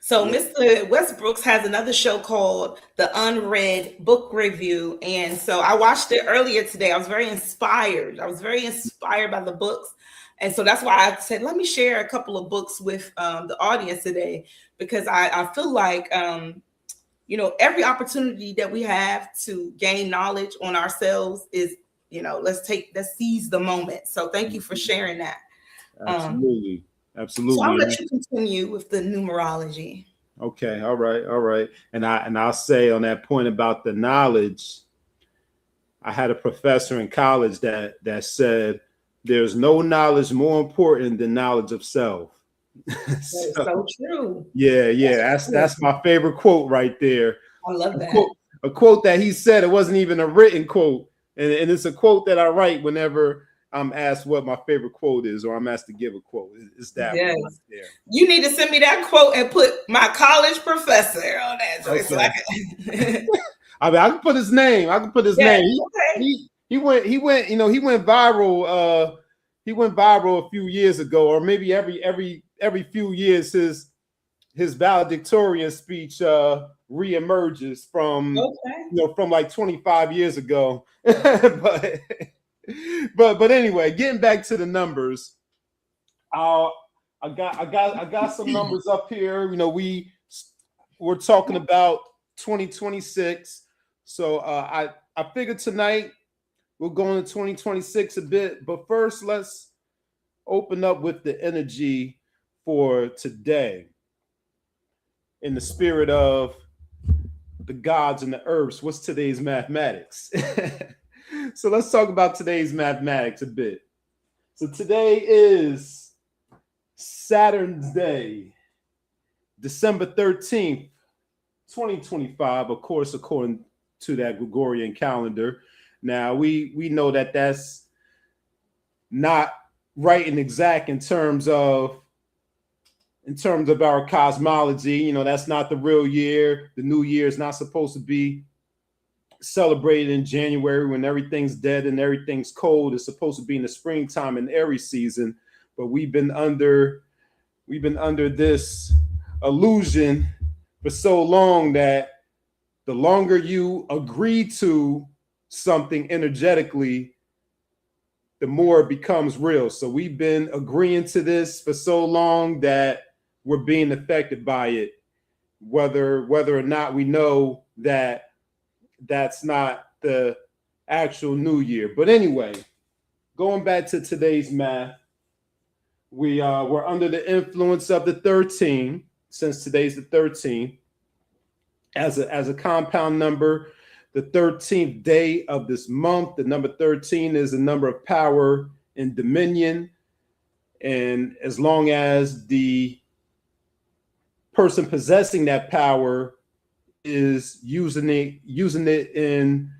So Mr. Westbrooks has another show called The Unread Book Review. And so I watched it earlier today. I was very inspired. by the books. And so that's why I said, let me share a couple of books with the audience today, because I feel like, every opportunity that we have to gain knowledge on ourselves is, let's seize the moment. So thank you for sharing that. Absolutely. Absolutely. So I'll let you continue with the numerology. Okay. All right. And I'll say on that point about the knowledge, I had a professor in college that said there's no knowledge more important than knowledge of self. So true. Yeah. That's my favorite quote right there. I love that. A quote that he said. It wasn't even a written quote. And it's a quote that I write whenever I'm asked what my favorite quote is, or I'm asked to give a quote. It's that one right there. You need to send me that quote and put my college professor on that. So Okay. I mean, I can put his name. Name. He went viral. He went viral a few years ago, or maybe every few years his valedictorian speech reemerges from from like 25 years ago. but anyway, getting back to the numbers, I got some numbers up here. We're talking about 2026, so I figured tonight we'll go into 2026 a bit, but first let's open up with the energy for today in the spirit of the gods and the earths. What's today's mathematics? So let's talk about today's mathematics a bit. So today is Saturn's Day, December 13th, 2025, of course, according to that Gregorian calendar. Now, we know that that's not right and exact in terms of our cosmology. That's not the real year. The new year is not supposed to be celebrated in January when everything's dead and everything's cold. It's supposed to be in the springtime and Aries season, but we've been under this illusion for so long that the longer you agree to something energetically, the more it becomes real. So we've been agreeing to this for so long that we're being affected by it, whether or not we know that that's not the actual new year. But anyway, going back to today's math, we're under the influence of the 13, since today's the 13th. As a compound number, the 13th day of this month, the number 13 is a number of power and dominion. And as long as the person possessing that power is using it in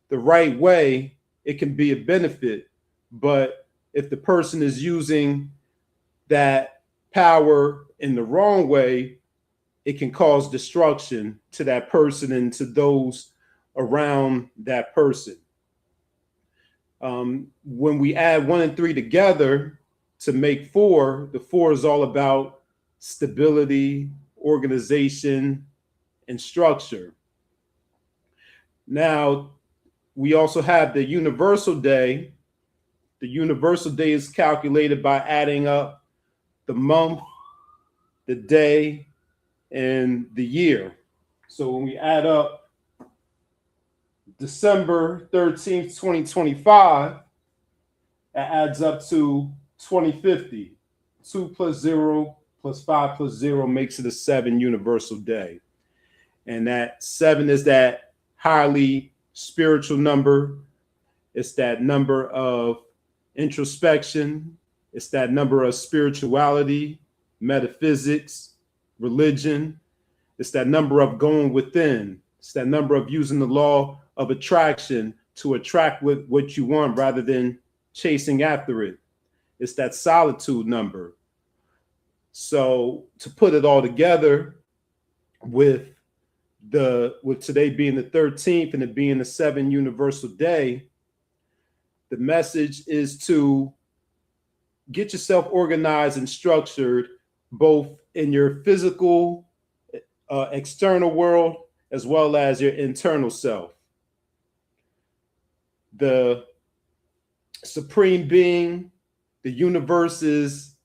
the right way, it can be a benefit. But if the person is using that power in the wrong way, it can cause destruction to that person and to those around that person. When we add 1 and 3 together to make 4, the 4 is all about stability, organization, and structure. Now, we also have the universal day. The universal day is calculated by adding up the month, the day, and the year. So when we add up December 13th, 2025, that adds up to 2050. 2 plus 0 plus 5 plus 0 makes it a 7 universal day. And that 7 is that highly spiritual number. It's that number of introspection. It's that number of spirituality, metaphysics, religion. It's that number of going within. It's that number of using the law of attraction to attract what you want rather than chasing after it. It's that solitude number. So to put it all together, with today being the 13th and it being the 7 universal day, the message is to get yourself organized and structured, both in your physical, external world, as well as your internal self. The supreme being, the universe, is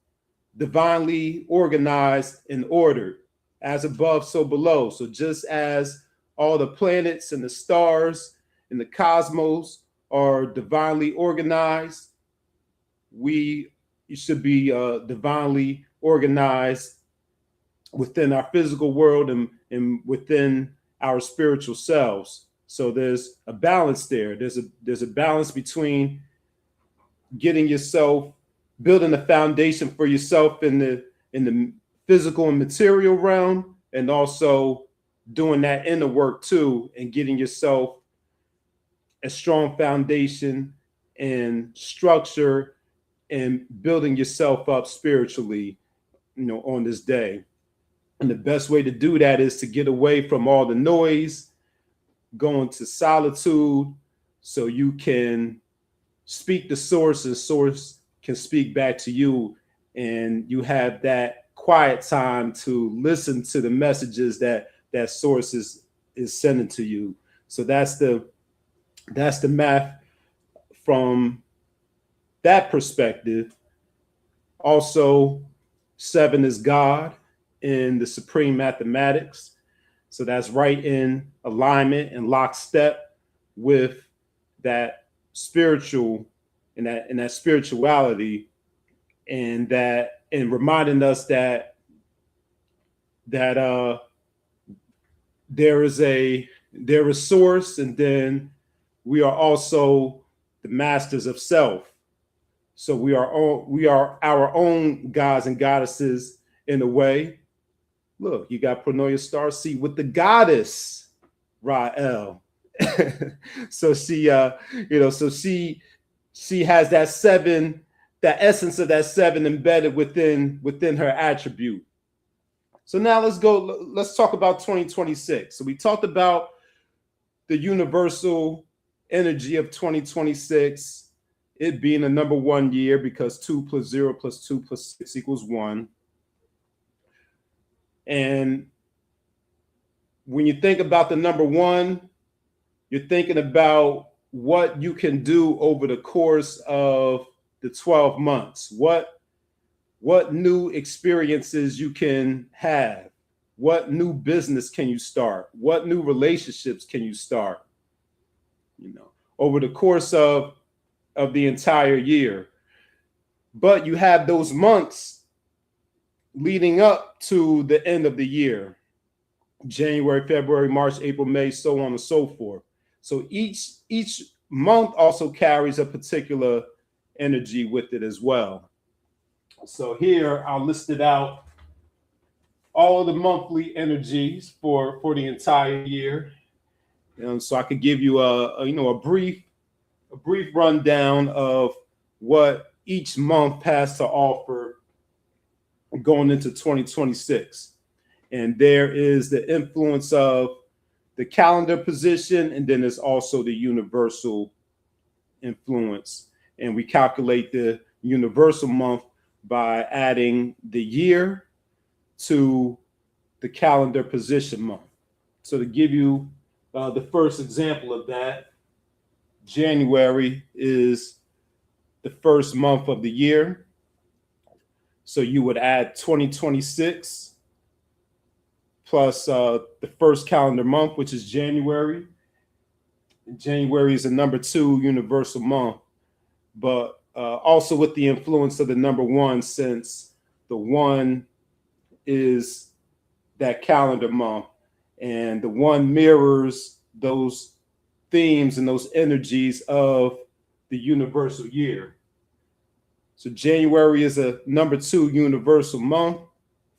divinely organized and ordered. as above, so below. So just as all the planets and the stars in the cosmos are divinely organized, you should be divinely organized within our physical world and within our spiritual selves. So there's a balance there. There's a balance between getting yourself, building a foundation for yourself in the physical and material realm, and also doing that inner work too, and getting yourself a strong foundation and structure and building yourself up spiritually, on this day. And the best way to do that is to get away from all the noise, go into solitude so you can speak to source and source can speak back to you, and you have that quiet time to listen to the messages that source is sending to you. So that's the math from that perspective. Also, 7 is God in the supreme mathematics. So that's right in alignment and lockstep with that spiritual and that spirituality, and reminding us that there is source, and then we are also the masters of self. So we are our own gods and goddesses in a way. Look, you got Pronoia Starseed with the goddess Ra'el. So she has that 7, that essence of that 7 embedded within her attribute. So now let's talk about 2026. So we talked about the universal energy of 2026, it being a number 1 year, because 2 + 0 + 2 + 6 = 1. And when you think about the number 1, you're thinking about what you can do over the course of the 12 months. What new experiences you can have. What new business can you start? What new relationships can you start? Over the course of the entire year. But you have those months leading up to the end of the year. January, February, March, April, May, so on and so forth. So each month also carries a particular energy with it as well. So here I'll list it out, all of the monthly energies for the entire year. So I could give you a brief rundown of what each month has to offer going into 2026. And there is the influence of the calendar position, and then there's also the universal influence. And we calculate the universal month by adding the year to the calendar position month. So to give you the first example of that, January is the first month of the year. So you would add 2026 plus the first calendar month, which is January. January is the number 2 universal month, but also with the influence of the number 1, since the 1 is that calendar month, and the 1 mirrors those themes and those energies of the universal year. So January is a number 2 universal month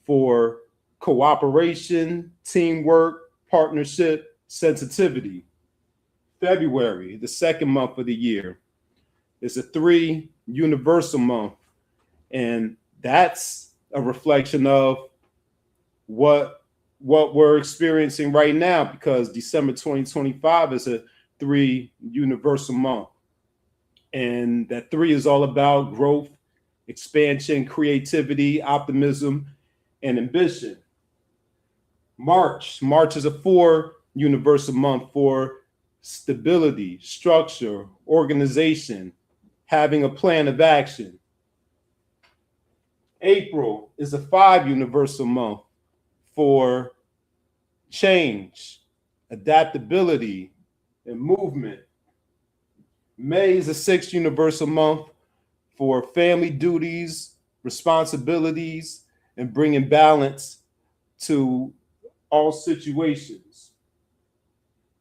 for cooperation, teamwork, partnership, sensitivity. February, the second month of the year, is a 3 universal month, and that's a reflection of what we're experiencing right now, because December 2025 is a 3 universal month, and that 3 is all about growth, expansion, creativity, optimism, and ambition. March is a 4 universal month for stability, structure, organization, having a plan of action. April is a 5 universal month for change, adaptability, and movement. May is the 6th universal month for family duties, responsibilities, and bringing balance to all situations.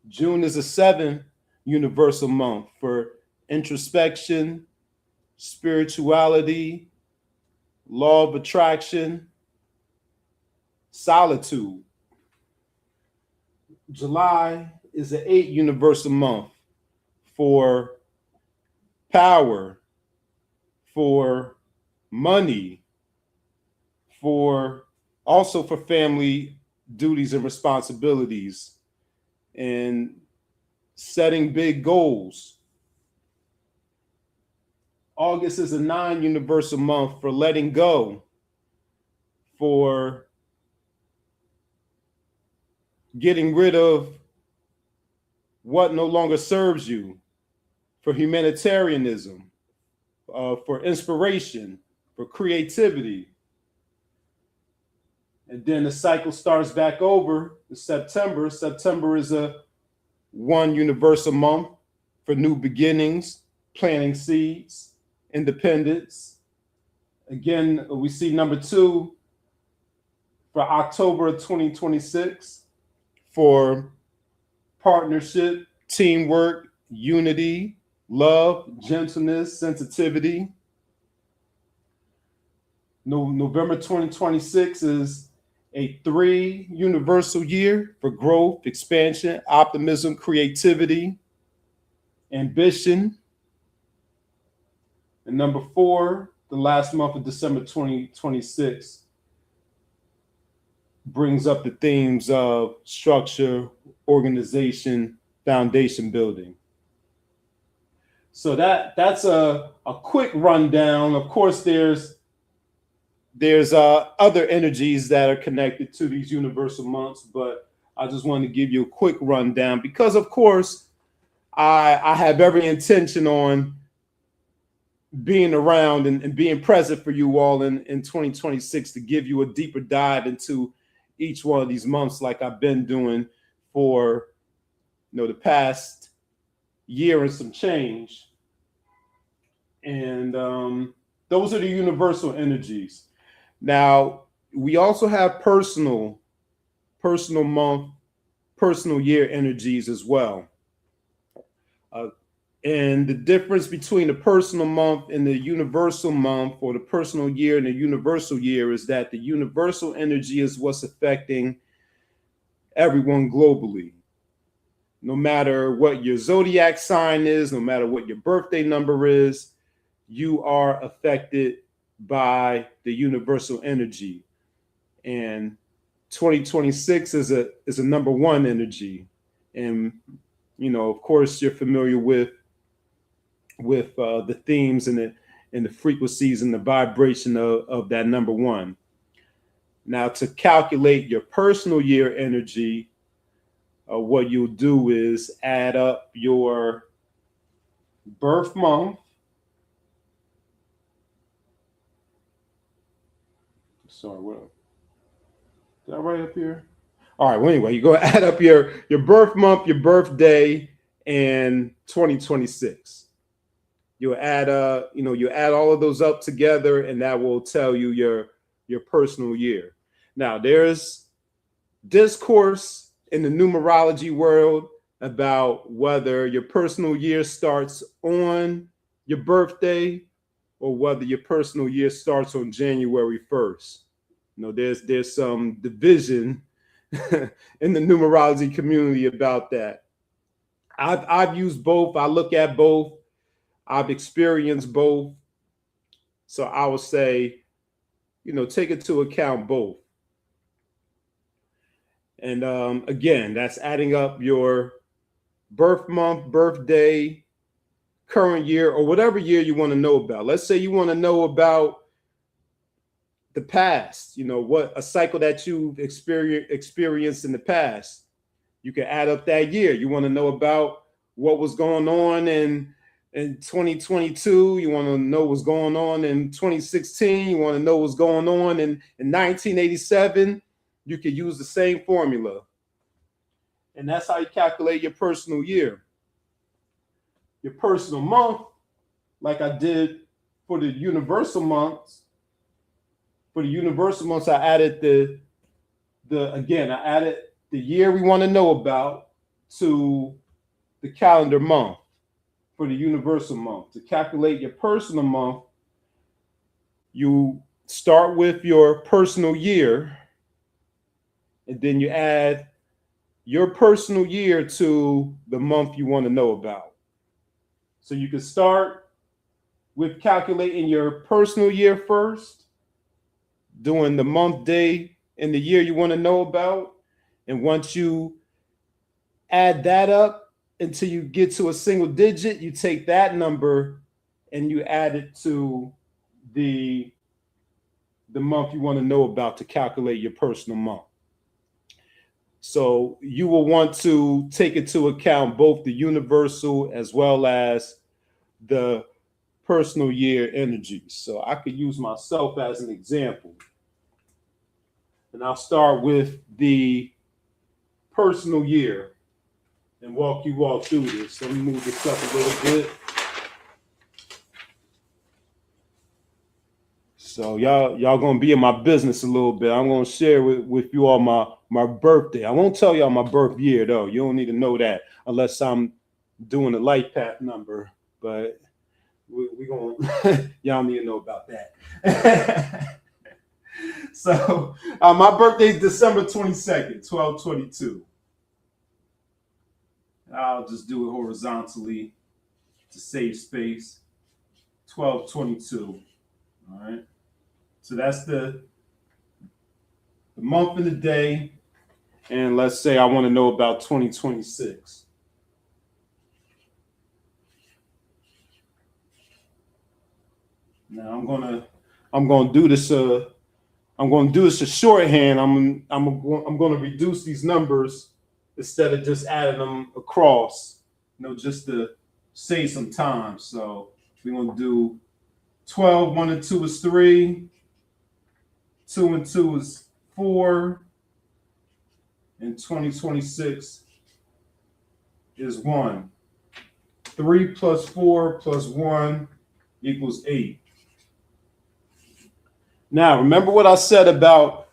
June is the 7th universal month for introspection, spirituality, law of attraction, solitude. July is the 8th universal month for power, for money, for also for family duties and responsibilities, and setting big goals. August is a 9th universal month for letting go, for getting rid of what no longer serves you, for humanitarianism, for inspiration, for creativity. And then the cycle starts back over in September. September is a 1 universal month for new beginnings, planting seeds, independence. Again, we see number 2 for October of 2026 for partnership, teamwork, unity, love, gentleness, sensitivity. November 2026 is a 3 universal year for growth, expansion, optimism, creativity, ambition. And number 4, the last month of December 2026, brings up the themes of structure, organization, foundation building. So that's a quick rundown. Of course, there's other energies that are connected to these universal months, but I just wanted to give you a quick rundown because, of course, I have every intention on being around and being present for you all in 2026 to give you a deeper dive into each one of these months, like I've been doing for the past year and some change. And those are the universal energies. Now, we also have personal month, personal year energies as well. And the difference between the personal month and the universal month, or the personal year and the universal year, is that the universal energy is what's affecting everyone globally. No matter what your zodiac sign is, no matter what your birthday number is, you are affected by the universal energy. And 2026 is a number 1 energy. And, of course, you're familiar with the themes and the frequencies and the vibration of that number 1. Now, to calculate your personal year energy, what you'll do is add up your birth month. Sorry, what? Did I write up here? All right. Well, anyway, you go add up your birth month, your birthday, and 2026. You'll add you add all of those up together, and that will tell you your personal year. Now, there's discourse in the numerology world about whether your personal year starts on your birthday or whether your personal year starts on January 1st. There's some division in the numerology community about that. I've used both. I look at both. I've experienced both. So I would say, take into account both. And again, that's adding up your birth month, birthday, current year, or whatever year you want to know about. Let's say you want to know about the past, what a cycle that you've experienced in the past. You can add up that year. You want to know about what was going on in 2022. You want to know what's going on in 2016. You want to know what's going on in 1987. you can use the same formula. And that's how you calculate your personal year. Your personal month, like I did for the universal months. For the universal months, I added I added the year we want to know about to the calendar month for the universal month. To calculate your personal month, you start with your personal year, and then you add your personal year to the month you want to know about. So you can start with calculating your personal year first, doing the month, day, and the year you want to know about. And once you add that up until you get to a single digit, you take that number and you add it to the month you want to know about to calculate your personal month. So you will want to take into account both the universal as well as the personal year energies. So I could use myself as an example. And I'll start with the personal year and walk you all through this. Let me move this up a little bit. So y'all gonna be in my business a little bit. I'm gonna share with you all my birthday. I won't tell y'all my birth year though. You don't need to know that unless I'm doing a life path number. But we gonna y'all need to know about that. So my birthday is December 22nd, 12/22. I'll just do it horizontally to save space. 12/22. All right. So that's the month and the day. And let's say I want to know about 2026. Now I'm gonna do this. I'm gonna do this a shorthand. I'm gonna reduce these numbers instead of just adding them across. Just to save some time. So we're gonna do 12. 1 and 2 is 3. 2 and 2 is 4. And 2026 is 1. 3 plus 4 plus 1 equals 8. Now, remember what I said about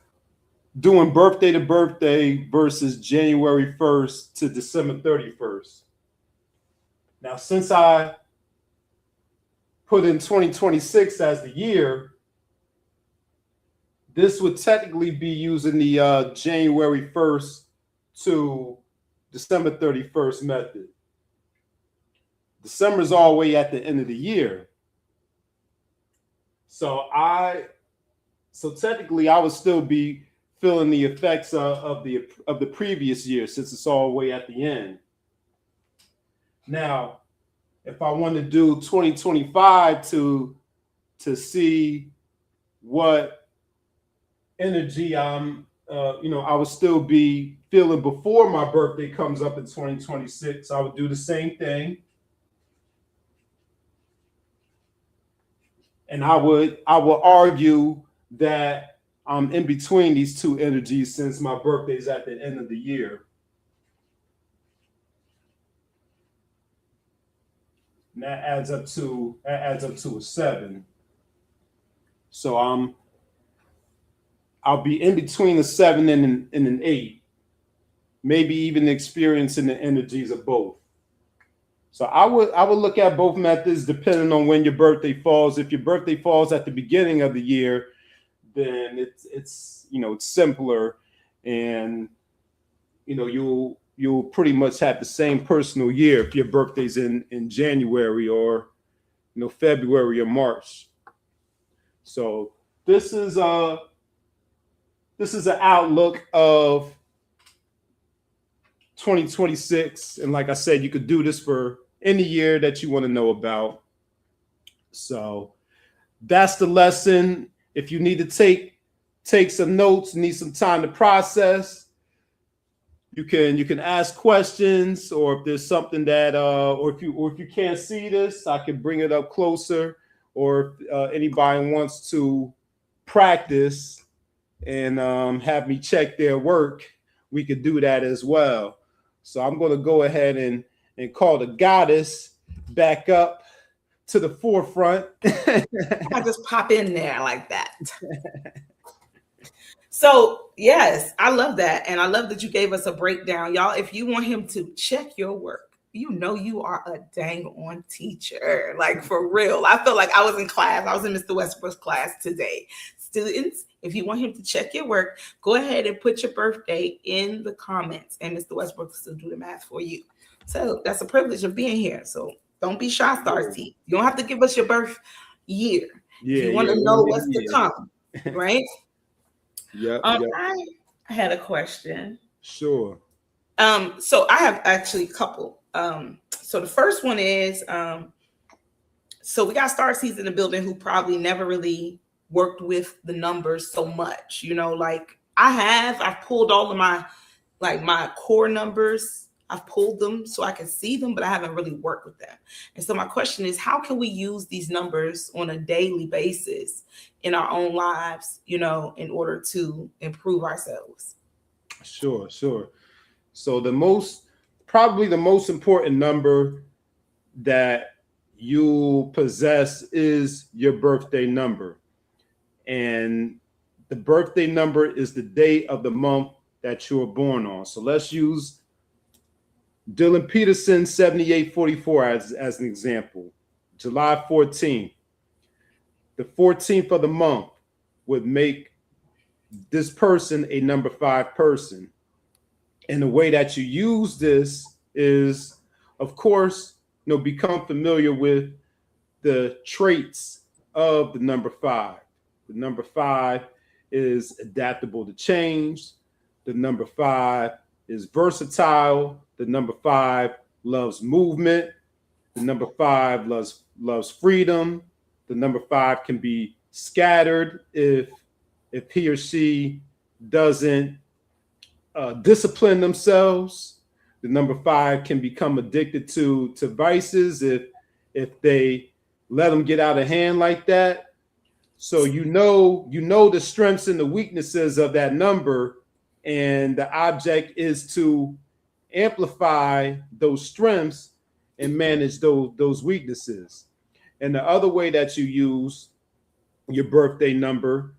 doing birthday to birthday versus January 1st to December 31st. Now, since I put in 2026 as the year, this would technically be using the January 1st to December 31st method. December's all the way at the end of the year. So technically I would still be feeling the effects of the previous year since it's all the way at the end. Now, if I want to do 2025 to see what energy I would still be feeling before my birthday comes up in 2026, I would do the same thing. And I would argue that I'm in between these two energies since my birthday is at the end of the year. And that adds up to a 7. So I'll be in between a 7 and an 8, maybe even experiencing the energies of both. So I would look at both methods depending on when your birthday falls. If your birthday falls at the beginning of the year, then it's simpler, and you'll pretty much have the same personal year if your birthday's in January or February or March. So this is an outlook of 2026, and like I said, you could do this for any year that you want to know about. So that's the lesson. If you need to take some notes, need some time to process, you can ask questions, or if there's something that or if you can't see this, I can bring it up closer, or if anybody wants to practice and have me check their work, we could do that as well. So I'm going to go ahead and call the goddess back up to the forefront. I just pop in there like that. So yes, I love that. And I love that you gave us a breakdown. Y'all, if you want him to check your work, you know you are a dang on teacher. Like for real. I feel like I was in class. I was in Mr. Westbrooks' class today. Students, if you want him to check your work, go ahead and put your birthday in the comments, and Mr. Westbrooks will do the math for you. So that's a privilege of being here. So don't be shy, Starseed. You don't have to give us your birth year. If you want to know what's to come, right? Yeah. I had a question. Sure. So I have actually a couple. So the first one is, so we got Starseeds in the building who probably never really worked with the numbers so much, you know, like I've pulled all of my core numbers. I've pulled them so I can see them, but I haven't really worked with them. And so my question is, how can we use these numbers on a daily basis in our own lives, you know, in order to improve ourselves? Sure. So probably the most important number that you possess is your birthday number. And the birthday number is the day of the month that you were born on. So let's use Dylan Peterson 7844 as an example. July 14th. The 14th of the month would make this person a number 5 person. And the way that you use this is, of course, you know, become familiar with the traits of the number 5. The number 5 is adaptable to change. The number 5 is versatile. The number 5 loves movement. The number 5 loves freedom. The number 5 can be scattered if he or she doesn't discipline themselves. The number 5 can become addicted to vices if they let them get out of hand like that. So you know the strengths and the weaknesses of that number, and the object is to amplify those strengths and manage those weaknesses. And the other way that you use your birthday number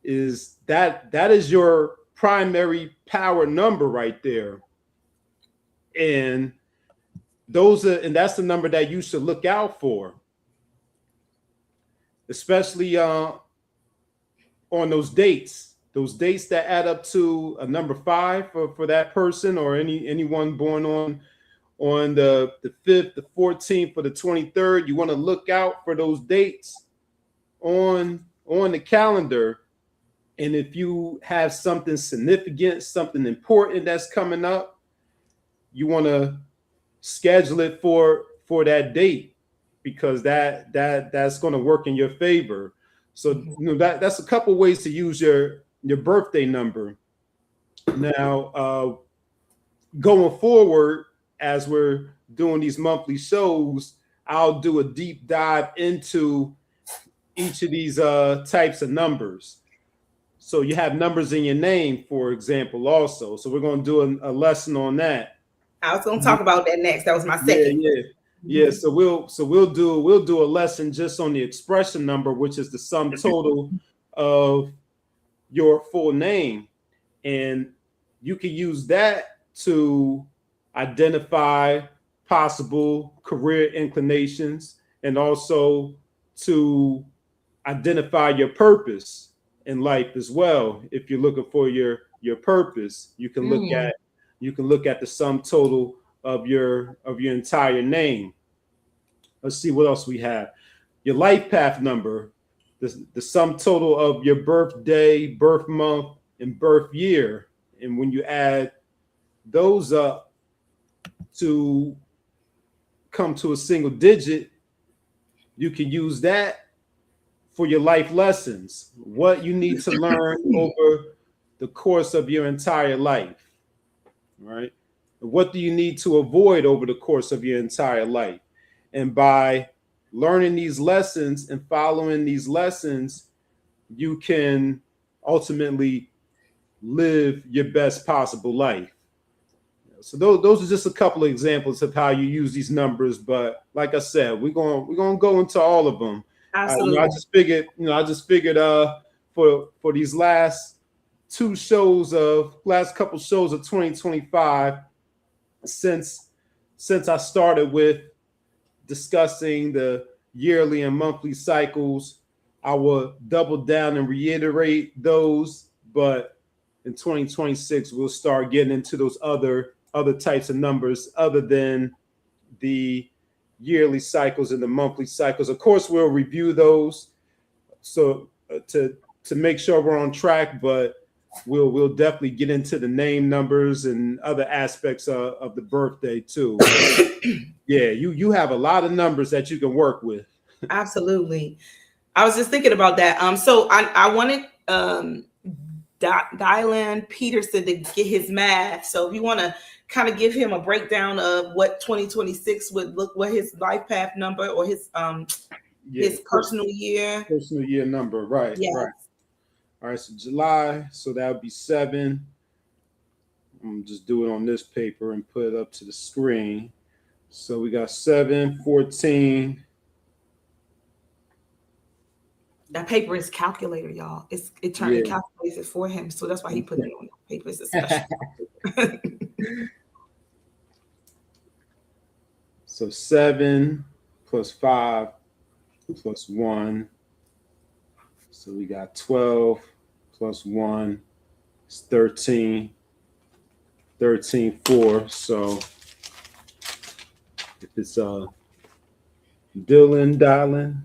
is that is your primary power number right there. And that's the number that you should look out for, especially on those dates that add up to a number 5 for that person, or anyone born on the 5th, the 14th, or the 23rd. You want to look out for those dates on the calendar. And if you have something significant, something important that's coming up, you want to schedule it for that date, because that's going to work in your favor. So you know that's a couple ways to use your birthday number. Now, going forward, as we're doing these monthly shows, I'll do a deep dive into each of these types of numbers. So you have numbers in your name, for example, also. So we're going to do a lesson on that. I was going to talk about that next. That was my second. Yeah. So we'll do a lesson just on the expression number, which is the sum total of your full name, and you can use that to identify possible career inclinations, and also to identify your purpose in life as well. If you're looking for your purpose, you can look at the sum total of your entire name. Let's see what else we have. Your life path number, the sum total of your birthday, birth month, and birth year. And when you add those up to come to a single digit, you can use that for your life lessons, what you need to learn over the course of your entire life, right? What do you need to avoid over the course of your entire life? And by learning these lessons and following these lessons, you can ultimately live your best possible life. So those are just a couple of examples of how you use these numbers. But like I said, we're gonna go into all of them. Absolutely. I just figured for these last couple shows of 2025, since I started with discussing the yearly and monthly cycles, I will double down and reiterate those. But in 2026, we'll start getting into those other types of numbers other than the yearly cycles and the monthly cycles. Of course, we'll review those so to make sure we're on track, but we'll definitely get into the name numbers and other aspects of the birthday too. Yeah, you have a lot of numbers that you can work with. Absolutely. I was just thinking about that. So I wanted Dylan Peterson to get his math. So if you want to kind of give him a breakdown of what 2026 would look, what his life path number or his personal year number, right? Yes. Right. All right, so July, so that would be 7. I'm just do it on this paper and put it up to the screen. So we got 7, 14. That paper is calculator, y'all. It calculates it for him, so that's why he put it on the paper. It's a special. So 7 plus 5 plus 1. So we got 12 plus 1 is 13. 13, 4. So if it's Dylan,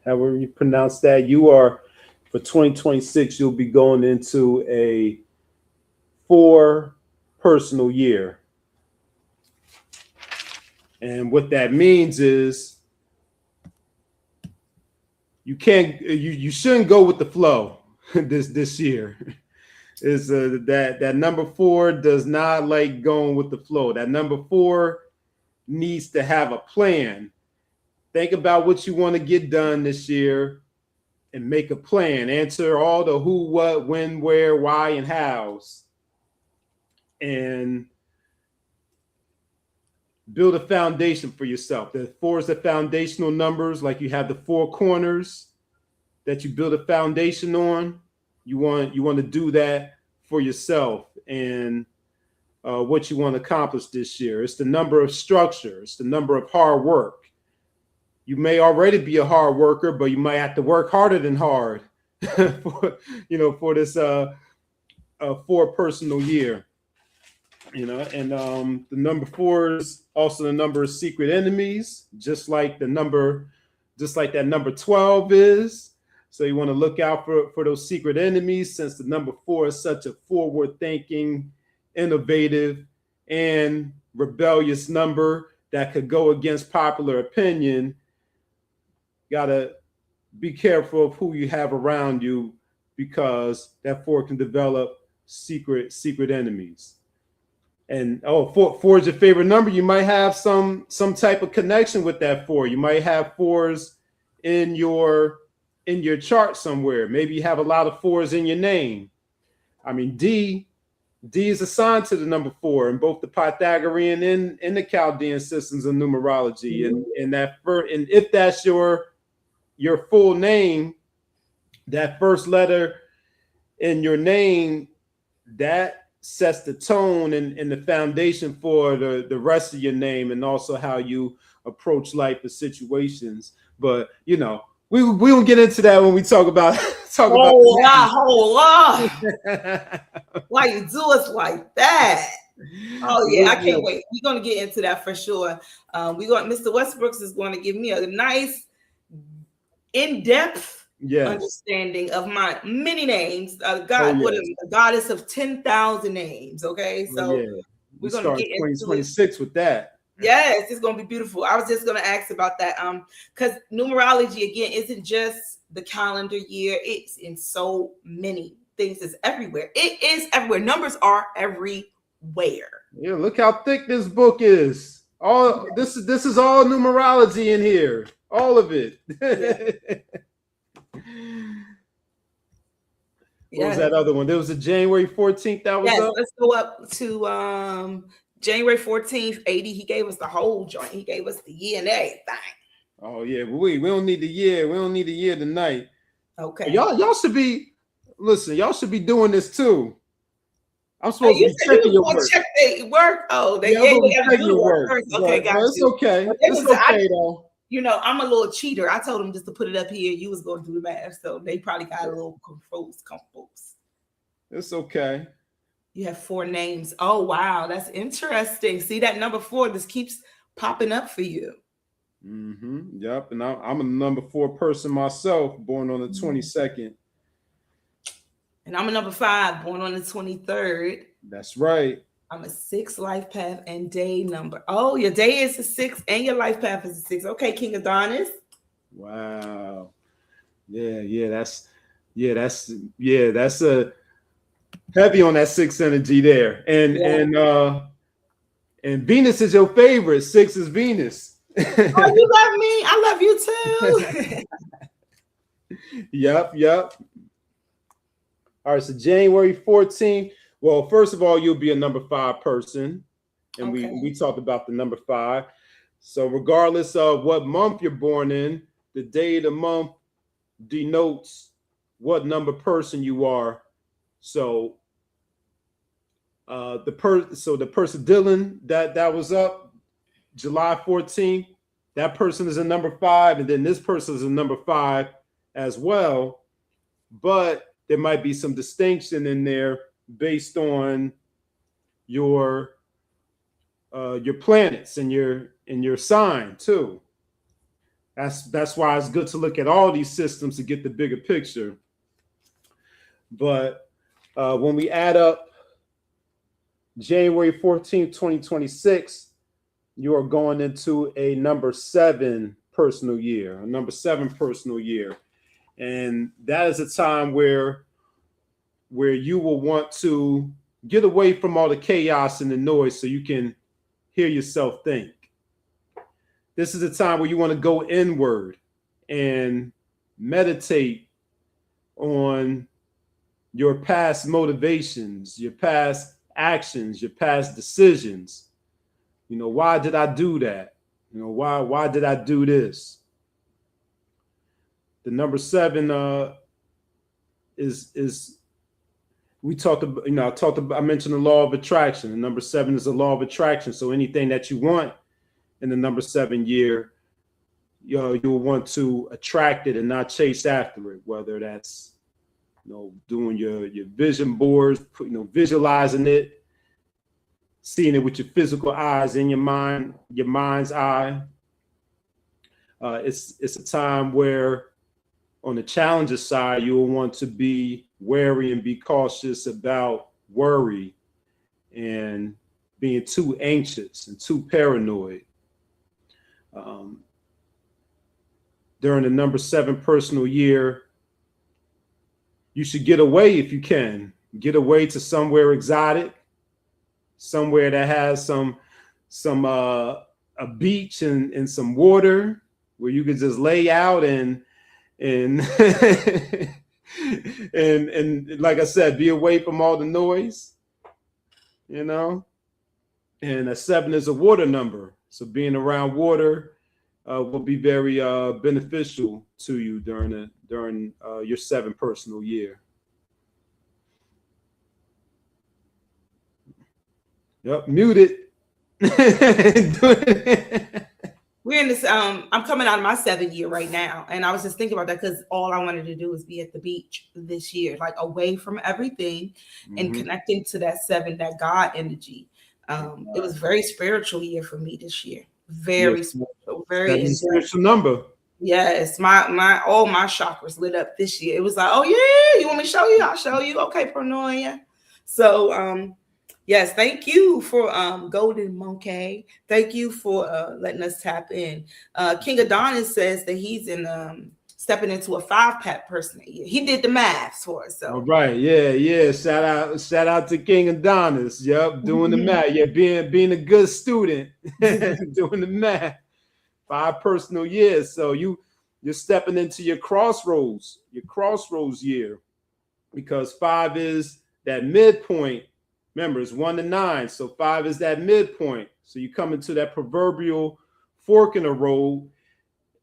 however you pronounce that, you are, for 2026, you'll be going into a 4 personal year. And what that means is you shouldn't go with the flow this year. Is that number 4 does not like going with the flow. That number 4 needs to have a plan. Think about what you want to get done this year and make a plan. Answer all the who, what, when, where, why, and hows. And build a foundation for yourself. The 4 is the foundational numbers, like you have the 4 corners that you build a foundation on. You want to do that for yourself and what you want to accomplish this year. It's the number of structure. It's the number of hard work. You may already be a hard worker, but you might have to work harder than hard for this 4 personal year. And the number 4 is also the number of secret enemies, just like that number 12 is. So you want to look out for those secret enemies, since the number 4 is such a forward-thinking, innovative, and rebellious number that could go against popular opinion. Gotta be careful of who you have around you, because that 4 can develop secret enemies. And 4 is your favorite number. You might have some type of connection with that 4. You might have 4s in your chart somewhere. Maybe you have a lot of 4s in your name. I mean, D is assigned to the number 4 in both the Pythagorean and the Chaldean systems of numerology. And if that's your full name, that first letter in your name, that sets the tone and the foundation for the rest of your name, and also how you approach life and situations. But we won't get into that when we talk about whole lot. Why you do us like that? Oh yeah, I can't wait. We're gonna get into that for sure. Mr. Westbrooks is going to give me a nice in-depth understanding of my many names. What is the goddess of 10,000 names? Okay, so we're gonna get into 2026 with that. Yes, it's gonna be beautiful. I was just gonna ask about that, because numerology again isn't just the calendar year. It's in so many things. It's everywhere. It is everywhere. Numbers are everywhere. Yeah, look how thick this book is. This is all numerology in here. All of it. What was that other one? There was a January 14th that was up. Let's go up to January 14th, 80. He gave us the whole joint. He gave us the year and everything. Oh yeah, but we don't need the year. We don't need the year tonight. Okay. Y'all should be y'all should be doing this too. I'm supposed to be checking your work. Check their work. Oh, they gotta do the work first. Okay, got it's okay. It's okay though. You know, I'm a little cheater. I told them just to put it up here. You was going to do the math, so they probably got a little confused. It's okay. You have 4 names. Oh, wow. That's interesting. See, that number 4 just keeps popping up for you. Mm-hmm. Yep. And I'm a number 4 person myself, born on the 22nd. And I'm a number 5, born on the 23rd. That's right. I'm a 6 life path and day number. Oh, your day is a 6 and your life path is a 6. Okay, King Adonis. Wow. Yeah, that's a heavy on that 6 energy there. And Venus is your favorite. 6 is Venus. Oh, you love me. I love you too. Yep. All right, so January 14th. Well, first of all, you'll be a number 5 person. And we talked about the number 5. So regardless of what month you're born in, the day of the month denotes what number person you are. So the person Dylan that was up July 14th, that person is a number 5, and then this person is a number 5 as well. But there might be some distinction in there based on your planets and your sign too. That's why it's good to look at all these systems to get the bigger picture. But when we add up January 14th, 2026, you are going into a number 7 personal year, and that is a time where you will want to get away from all the chaos and the noise so you can hear yourself think. This is a time where you want to go inward and meditate on your past motivations, your past actions, your past decisions. You know, why did I do that? You know, why did I do this? The number 7 is we talked about, I mentioned the law of attraction. The number 7 is the law of attraction. So anything that you want in the number 7 year, you'll want to attract it and not chase after it, whether that's, doing your vision boards, visualizing it, seeing it with your physical eyes in your mind's eye. It's a time where on the challenger side, you will want to be wary and be cautious about worry and being too anxious and too paranoid. During the number 7 personal year, you should get away if you can. Get away to somewhere exotic, somewhere that has a beach and some water where you could just lay out and and like I said, be away from all the noise, And a 7 is a water number, so being around water will be very beneficial to you during your 7 personal year. Yep, muted. We're in this. I'm coming out of my 7th year right now, and I was just thinking about that because all I wanted to do was be at the beach this year, like away from everything, and connecting to that 7, that God energy. It was very spiritual year for me this year. Very spiritual, very spiritual number. Yes, my all my chakras lit up this year. It was like, oh yeah, you want me to show you? I'll show you. Okay, Pronoia. So yes, thank you for Golden Monkey. Thank you for letting us tap in. King Adonis says that he's in stepping into a 5-pack person. He did the math for us. So all right, yeah. Shout out to King Adonis. Yep, doing the math. Yeah, being a good student, doing the math. 5 personal years. So you're stepping into your crossroads year. because 5 is that midpoint. Remember, it's 1 to 9, so 5 is that midpoint. So you come into that proverbial fork in the road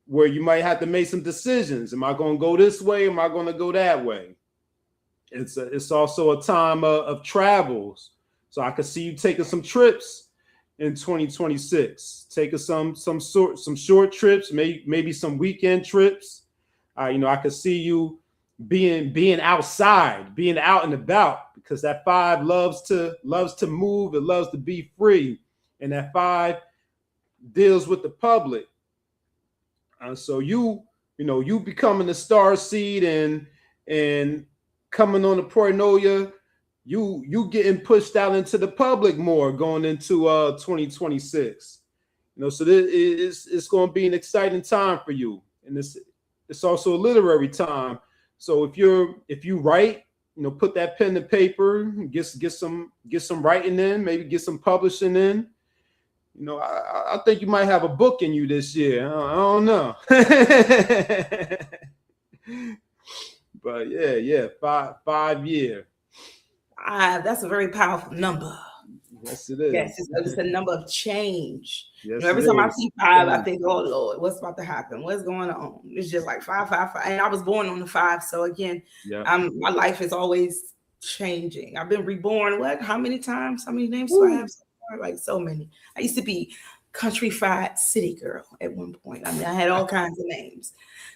where you might have to make some decisions. Am I going to go this way? Am I going to go that way? It's also a time of travels. So I could see you taking some trips in 2026, taking some short trips, maybe some weekend trips. I could see you being outside, being out and about, because that 5 loves to move. It loves to be free, and that 5 deals with the public. So you becoming a Starseed and coming on the paranoia, you getting pushed out into the public more going into 2026. So it's going to be an exciting time for you, and it's also a literary time. So if you write, put that pen to paper, get some writing in, maybe get some publishing in. I think you might have a book in you this year. I don't know. But yeah, 5 year. That's a very powerful number. Yes, it is. Yes, it's a number of change. Yes, Every time I see 5, I think, oh Lord, what's about to happen? What's going on? It's just like 5, 5, 5. And I was born on the 5. So again, my life is always changing. I've been reborn. How many times? How many names do I have? Like so many. I used to be countrified city girl at one point. I had all kinds of names.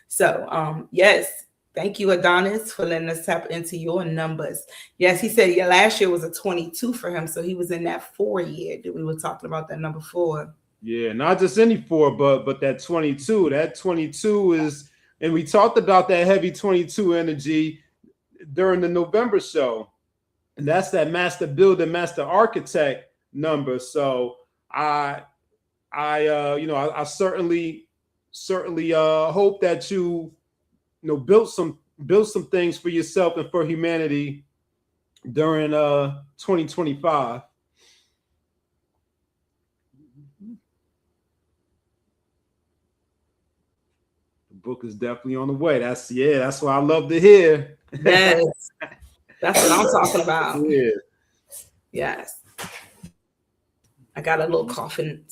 So yes. Thank you, Adonis, for letting us tap into your numbers. Yes, he said last year was a 22 for him. So he was in that 4 year that we were talking about, that number 4. Yeah, not just any 4, but that 22. That 22 is, and we talked about that heavy 22 energy during the November show. And that's that master builder, master architect number. So I certainly hope that you built some things for yourself and for humanity during 2025. The book is definitely on the way. That's what I love to hear. Yes, that's what I'm talking about. Yeah. Yes, I got a little coughing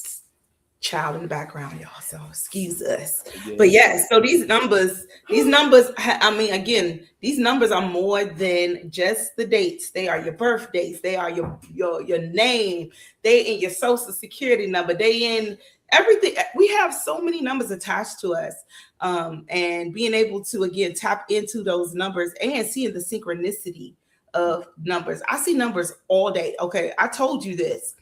child in the background, y'all, so excuse us. But so these numbers, I mean, again, these numbers are more than just the dates. They are your birth dates, they are your name, they in your social security number, they in everything. We have so many numbers attached to us, and being able to again tap into those numbers and seeing the synchronicity of numbers. I see numbers all day. Okay, I told you this.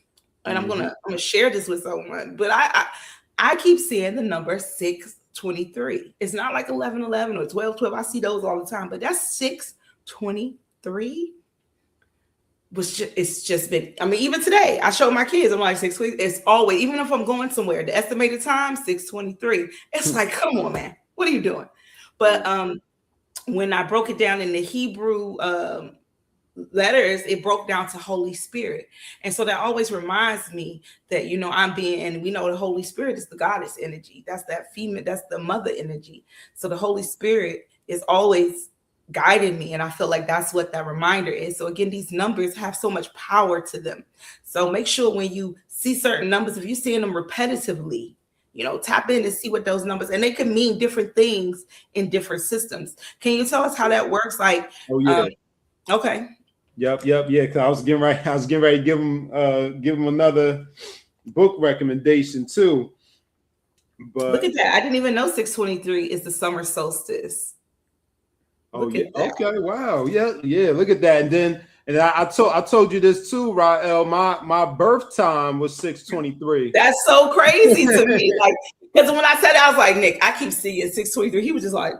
And I'm gonna share this with someone, but I keep seeing the number 623. It's not like 1111 or 1212. I see those all the time, but that's 623. It's just been. I mean, even today, I show my kids. I'm like 623. It's always, even if I'm going somewhere, the estimated time 623. It's like, come on, man, what are you doing? But when I broke it down in the Hebrew letters, it broke down to Holy Spirit. And so that always reminds me that, and we know the Holy Spirit is the goddess energy. That's that female, that's the mother energy. So the Holy Spirit is always guiding me. And I feel like that's what that reminder is. So again, these numbers have so much power to them. So make sure when you see certain numbers, if you're seeing them repetitively, tap in and see what those numbers, and they can mean different things in different systems. Can you tell us how that works? Like, okay. Yep. Yeah, because I was getting ready to give him another book recommendation too. But look at that! I didn't even know 623 is the summer solstice. Okay. Wow. Yeah. Look at that. And I told you this too, Rael. My birth time was 623. That's so crazy to me. Like, because when I said it, I was like, Nick, I keep seeing 623. He was just like,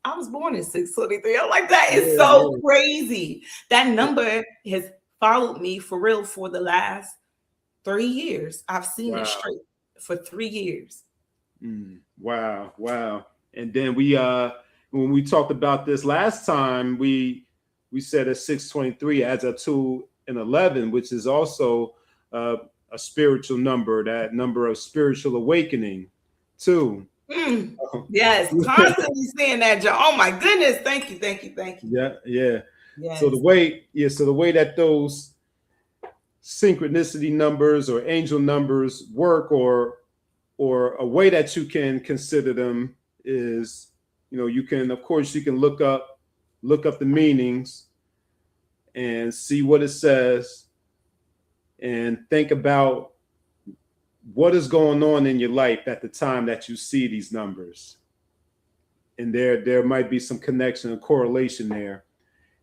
I was born in 623. I'm like, that is so crazy. That number has followed me for real for the last 3 years. I've seen it straight for 3 years. Wow. And then when we talked about this last time, we said that 623 adds up to an 11, which is also a spiritual number, that number of spiritual awakening too. Yes, constantly saying that, Joe. Oh my goodness. Thank you. Yeah. Yes. So the way that those synchronicity numbers or angel numbers work, or a way that you can consider them is, you can look up the meanings and see what it says and think about what is going on in your life at the time that you see these numbers. And there might be some connection and correlation there.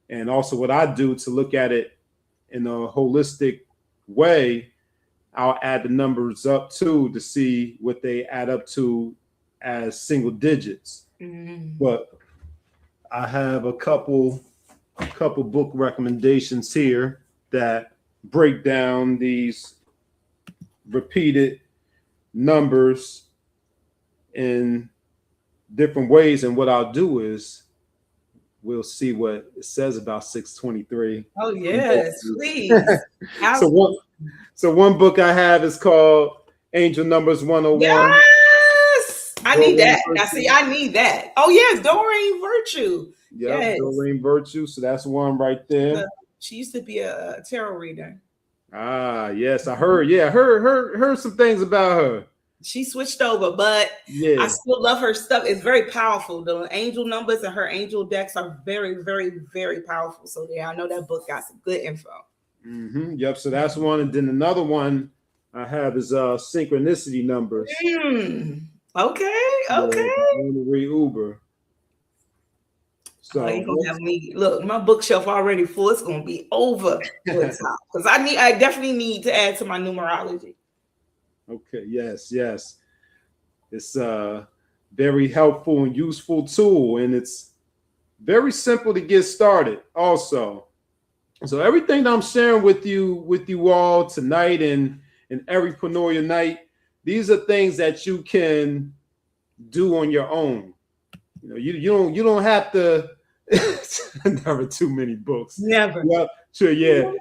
And also what I do to look at it in a holistic way, I'll add the numbers up too to see what they add up to as single digits. But I have a couple book recommendations here that break down these repeated numbers in different ways. And what I'll do is we'll see what it says about 623. Oh yes, please. So one book I have is called Angel Numbers 101. Yes, I need that. I need that. Oh yes, Doreen Virtue. Yeah, yes. Doreen Virtue. So that's one right there. She used to be a tarot reader. Ah, yes, I heard. Yeah, heard some things about her. She switched over, but I still love her stuff. It's very powerful. The angel numbers and her angel decks are very, very, very powerful. So yeah, I know that book got some good info. Yep. So that's one, and then another one I have is synchronicity numbers. Okay. Marie Uber. So you're gonna have me look. My bookshelf already full. It's gonna be over because I definitely need to add to my numerology. Okay. Yes. It's a very helpful and useful tool, and it's very simple to get started. Also, so everything that I'm sharing with you all tonight and every Panoia night, these are things that you can do on your own. You don't have to. Never too many books. Never. Well, sure. Yeah.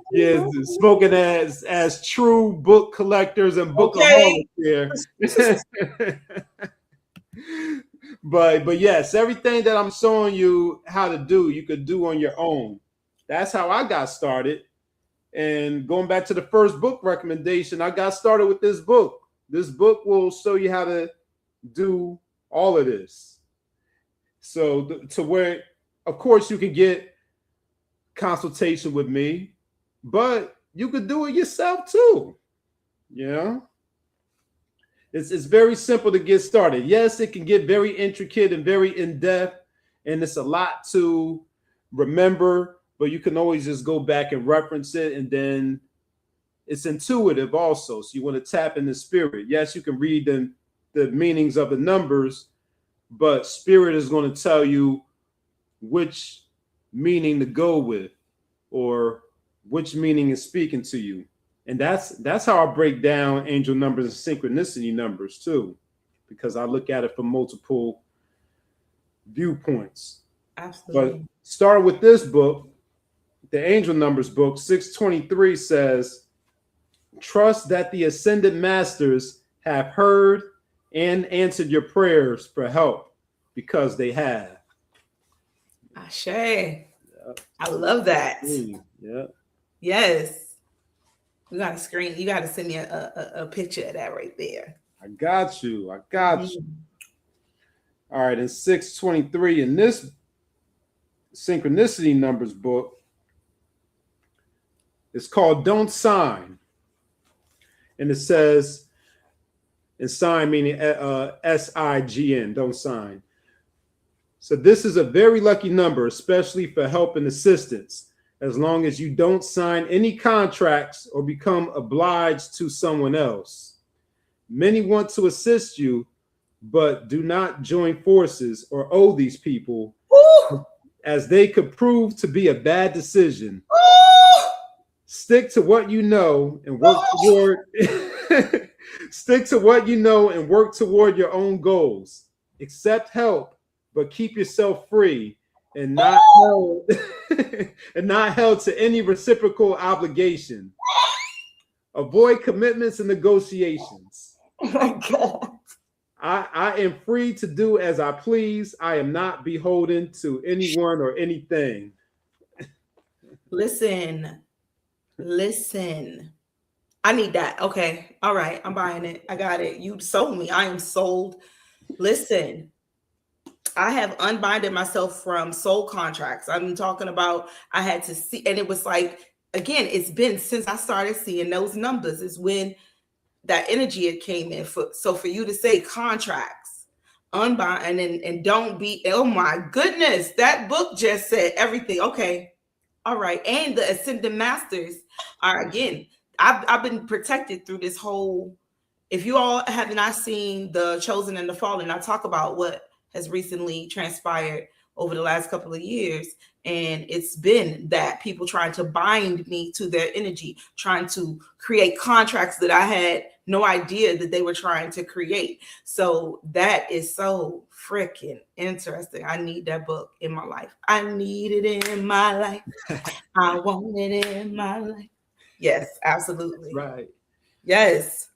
Spoken as true book collectors and bookaholics here. But yes, everything that I'm showing you how to do, you could do on your own. That's how I got started. And going back to the first book recommendation, I got started with this book. This book will show you how to do all of this. So to where, of course, you can get consultation with me, but you could do it yourself too. It's very simple to get started. Yes, it can get very intricate and very in-depth, and it's a lot to remember, but you can always just go back and reference it, and then it's intuitive also. So you want to tap in the spirit. Yes, you can read the meanings of the numbers, but spirit is going to tell you which meaning to go with or which meaning is speaking to you. And that's how I break down angel numbers and synchronicity numbers too, because I look at it from multiple viewpoints. Absolutely. But start with this book, the angel numbers book, 623 says, trust that the ascended masters have heard and answered your prayers for help because they have. Ashe. Yep. I love that. Yeah. Yes. You got to screen. You got to send me a picture of that right there. I got you. All right. In 623, in this synchronicity numbers book, it's called Don't Sign. And it says, and sign meaning S-I-G-N, don't sign. So this is a very lucky number, especially for help and assistance, as long as you don't sign any contracts or become obliged to someone else. Many want to assist you, but do not join forces or owe these people, as they could prove to be a bad decision. Stick to what you know and work toward. Stick to what you know and work toward your own goals. Accept help, but keep yourself free and not held to any reciprocal obligation. Avoid commitments and negotiations. Oh my God. I am free to do as I please. I am not beholden to anyone or anything. Listen. I need that. Okay. All right. I'm buying it. I got it. You sold me. I am sold. Listen, I have unbinded myself from soul contracts. I'm talking about I had to see, and it was like, again, it's been since I started seeing those numbers is when that energy it came in. So for you to say contracts, unbind and don't be, oh my goodness, that book just said everything. Okay. All right. And the ascended masters are, again, I've been protected through this whole. If you all have not seen The Chosen and the Fallen, I talk about what has recently transpired over the last couple of years. And it's been that people trying to bind me to their energy, trying to create contracts that I had no idea that they were trying to create. So that is so freaking interesting. I need that book in my life. I need it in my life. I want it in my life. Yes, absolutely. Right. Yes.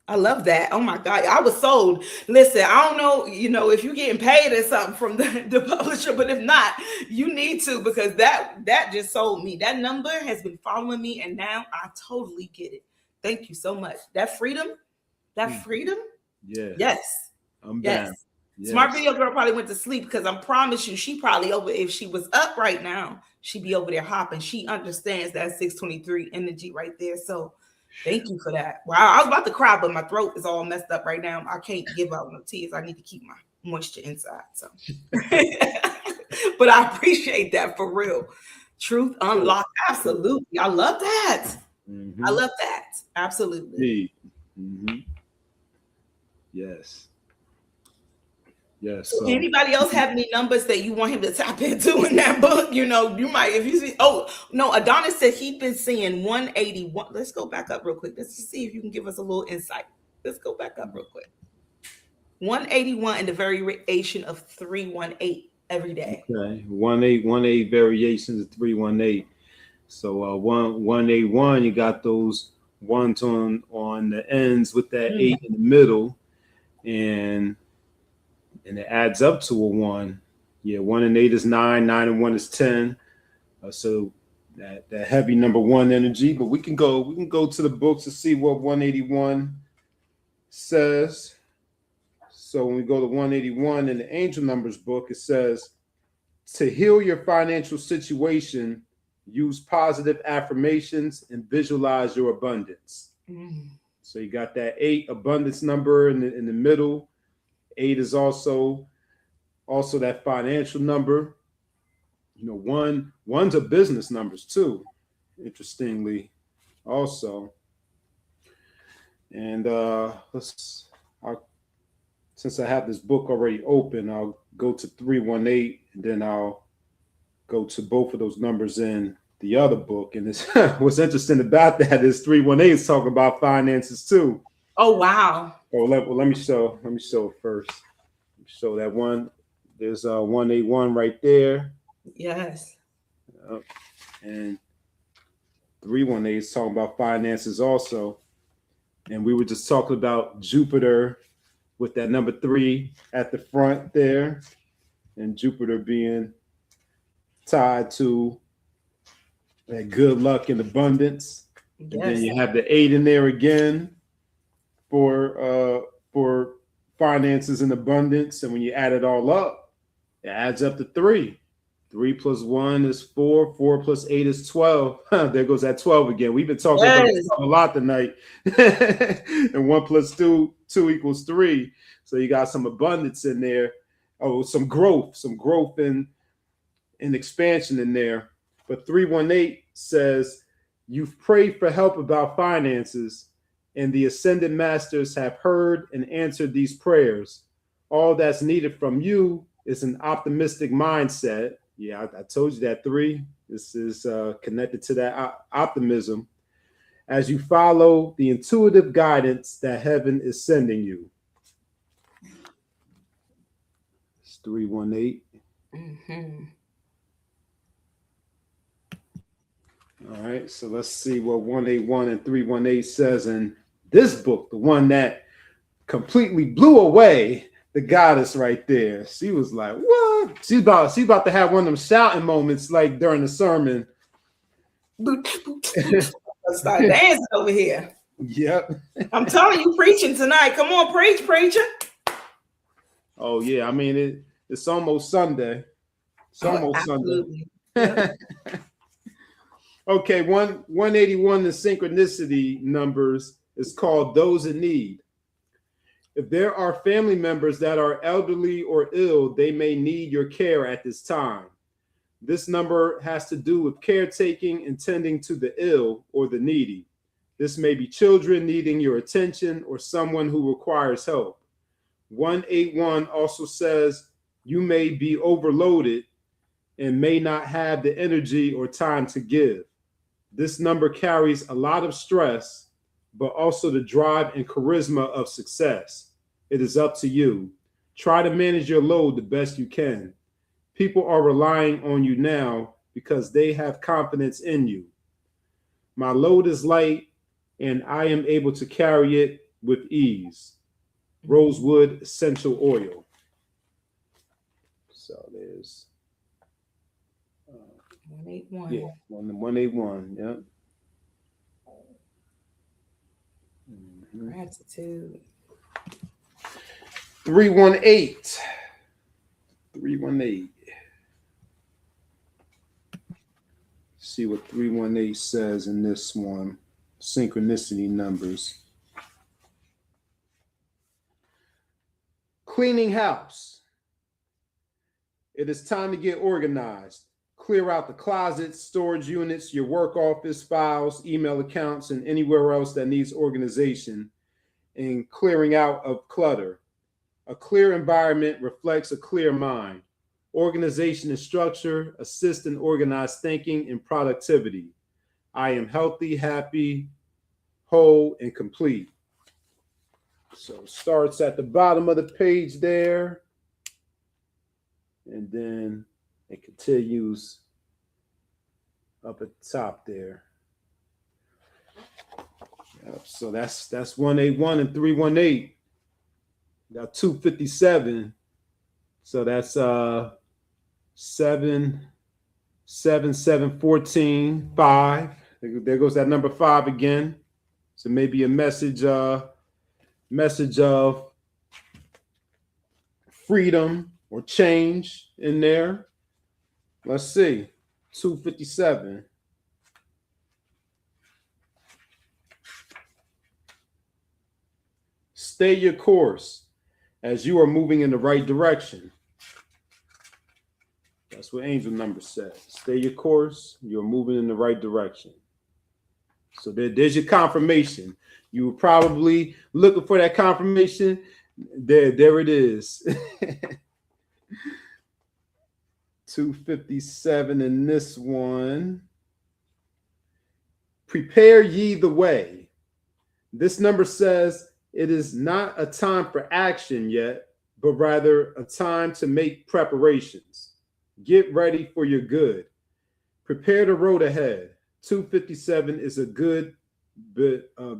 I love that. Oh my God. I was sold. Listen, I don't know, if you're getting paid or something from the publisher, but if not, you need to, because that just sold me. That number has been following me, and now I totally get it. Thank you so much. That freedom. Yeah. Yes. I'm yes. down. Yes. Smart video girl probably went to sleep, because I promise you, she probably if she was up right now, she'd be over there hopping. She understands that 623 energy right there. So thank you for that. Wow, I was about to cry, but my throat is all messed up right now. I can't give out no tears. I need to keep my moisture inside. So, but I appreciate that for real. Truth unlocked. Absolutely. I love that. Mm-hmm. I love that. Absolutely. Mm-hmm. Yes. Yes. So anybody else have any numbers that you want him to tap into in that book? You might, if you see, oh no, Adonis said he'd been seeing 181. Let's go back up real quick. Let's just see if you can give us a little insight. Let's go back up real quick. 181 and the variation of 318 every day. Okay. 1-8 variations of 318. So 181, you got those ones on the ends with that 8 in the middle, and it adds up to a 1. Yeah, 1 and 8 is 9, 9 and 1 is 10. So that heavy number 1 energy. But we can go to the books to see what 181 says. So when we go to 181 in the Angel Numbers book, it says, to heal your financial situation, use positive affirmations and visualize your abundance. So you got that 8 abundance number in the middle. 8 is also that financial number. One's a business numbers too, interestingly, also. And since I have this book already open, I'll go to 318, and then I'll go to both of those numbers in the other book. And it's what's interesting about that is 318 is talking about finances too. Oh wow. Oh, let me show it first. Show that one. There's 181 right there. Yes. And 318 is talking about finances also. And we were just talking about Jupiter with that number 3 at the front there, and Jupiter being tied to that good luck and abundance. Yes. And then you have the 8 in there again for finances and abundance. And when you add it all up, it adds up to 3. 3 plus 1 is 4. 4 plus 8 is 12. There goes that 12 again. We've been talking about this a lot tonight. And 1 plus 2 equals 3. So you got some abundance in there. Oh, some growth and expansion in there. But 318 says, you've prayed for help about finances, and the ascended masters have heard and answered these prayers. All that's needed from you is an optimistic mindset. Yeah, I told you that 3. This is connected to that optimism as you follow the intuitive guidance that heaven is sending you. It's 318. Mm-hmm. All right, so let's see what 181 and 318 says in this book, the one that completely blew away the goddess right there. She was like, what? She's about to have one of them shouting moments like during the sermon. Start dancing over here. Yep. I'm telling you, preaching tonight. Come on, preach, preacher. Oh yeah, I mean it's almost Sunday. It's almost Sunday. Yeah. Okay, 181, the synchronicity numbers is called those in need. If there are family members that are elderly or ill, they may need your care at this time. This number has to do with caretaking and tending to the ill or the needy. This may be children needing your attention or someone who requires help. 181 also says you may be overloaded and may not have the energy or time to give. This number carries a lot of stress, but also the drive and charisma of success. It is up to you. Try to manage your load the best you can. People are relying on you now because they have confidence in you. My load is light and I am able to carry it with ease. Rosewood essential oil. So there's 181. Yeah, 181. Yep. Gratitude. 318. 318. See what 318 says in this one. Synchronicity numbers. Cleaning house. It is time to get organized. Clear out the closets, storage units, your work office files, email accounts, and anywhere else that needs organization, and clearing out of clutter. A clear environment reflects a clear mind. Organization and structure assist in organized thinking and productivity. I am healthy, happy, whole, and complete. So it starts at the bottom of the page there, and then it continues up at the top there. Yep, so that's 181 and 318. Got 257. So that's 7, 14, 5. There goes that number 5 again. So maybe a message of freedom or change in there. Let's see. 257. Stay your course as you are moving in the right direction. That's what angel number says. Stay your course. You're moving in the right direction. So there's your confirmation. You were probably looking for that confirmation. There it is. 257 in this one. Prepare ye the way. This number says it is not a time for action yet, but rather a time to make preparations. Get ready for your good. Prepare the road ahead. 257 is a good,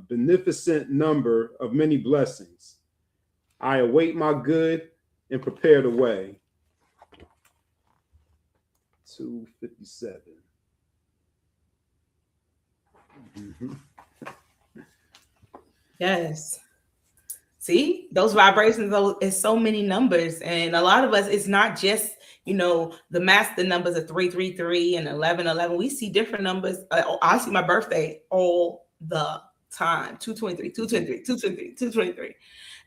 beneficent number of many blessings. I await my good and prepare the way. 257. Yes. See, those vibrations, is so many numbers. And a lot of us, it's not just, the master numbers of 333 and 1111. We see different numbers. I see my birthday all the time. 223, 223, 223, 223.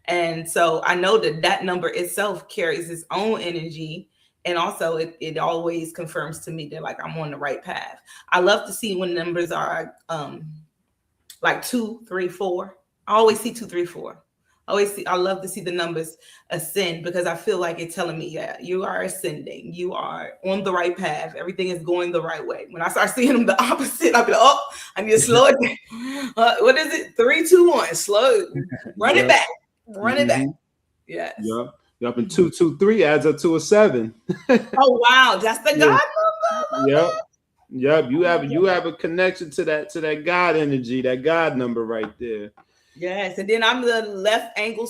And so I know that number itself carries its own energy. And also it always confirms to me that like I'm on the right path. I love to see when numbers are like 2, 3, 4. I always see 2, 3, 4. I love to see the numbers ascend because I feel like it's telling me, yeah, you are ascending. You are on the right path. Everything is going the right way. When I start seeing them the opposite, I'll be like, oh, I need to slow it down. What is it? 3, 2, 1. Slow. Run it back. Run it back. Yes. Yep. And 2, 2, 3 adds up to a 7. Oh wow, that's the God number. Yep. You have a connection to that God energy, that God number right there. Yes, and then I'm the left angle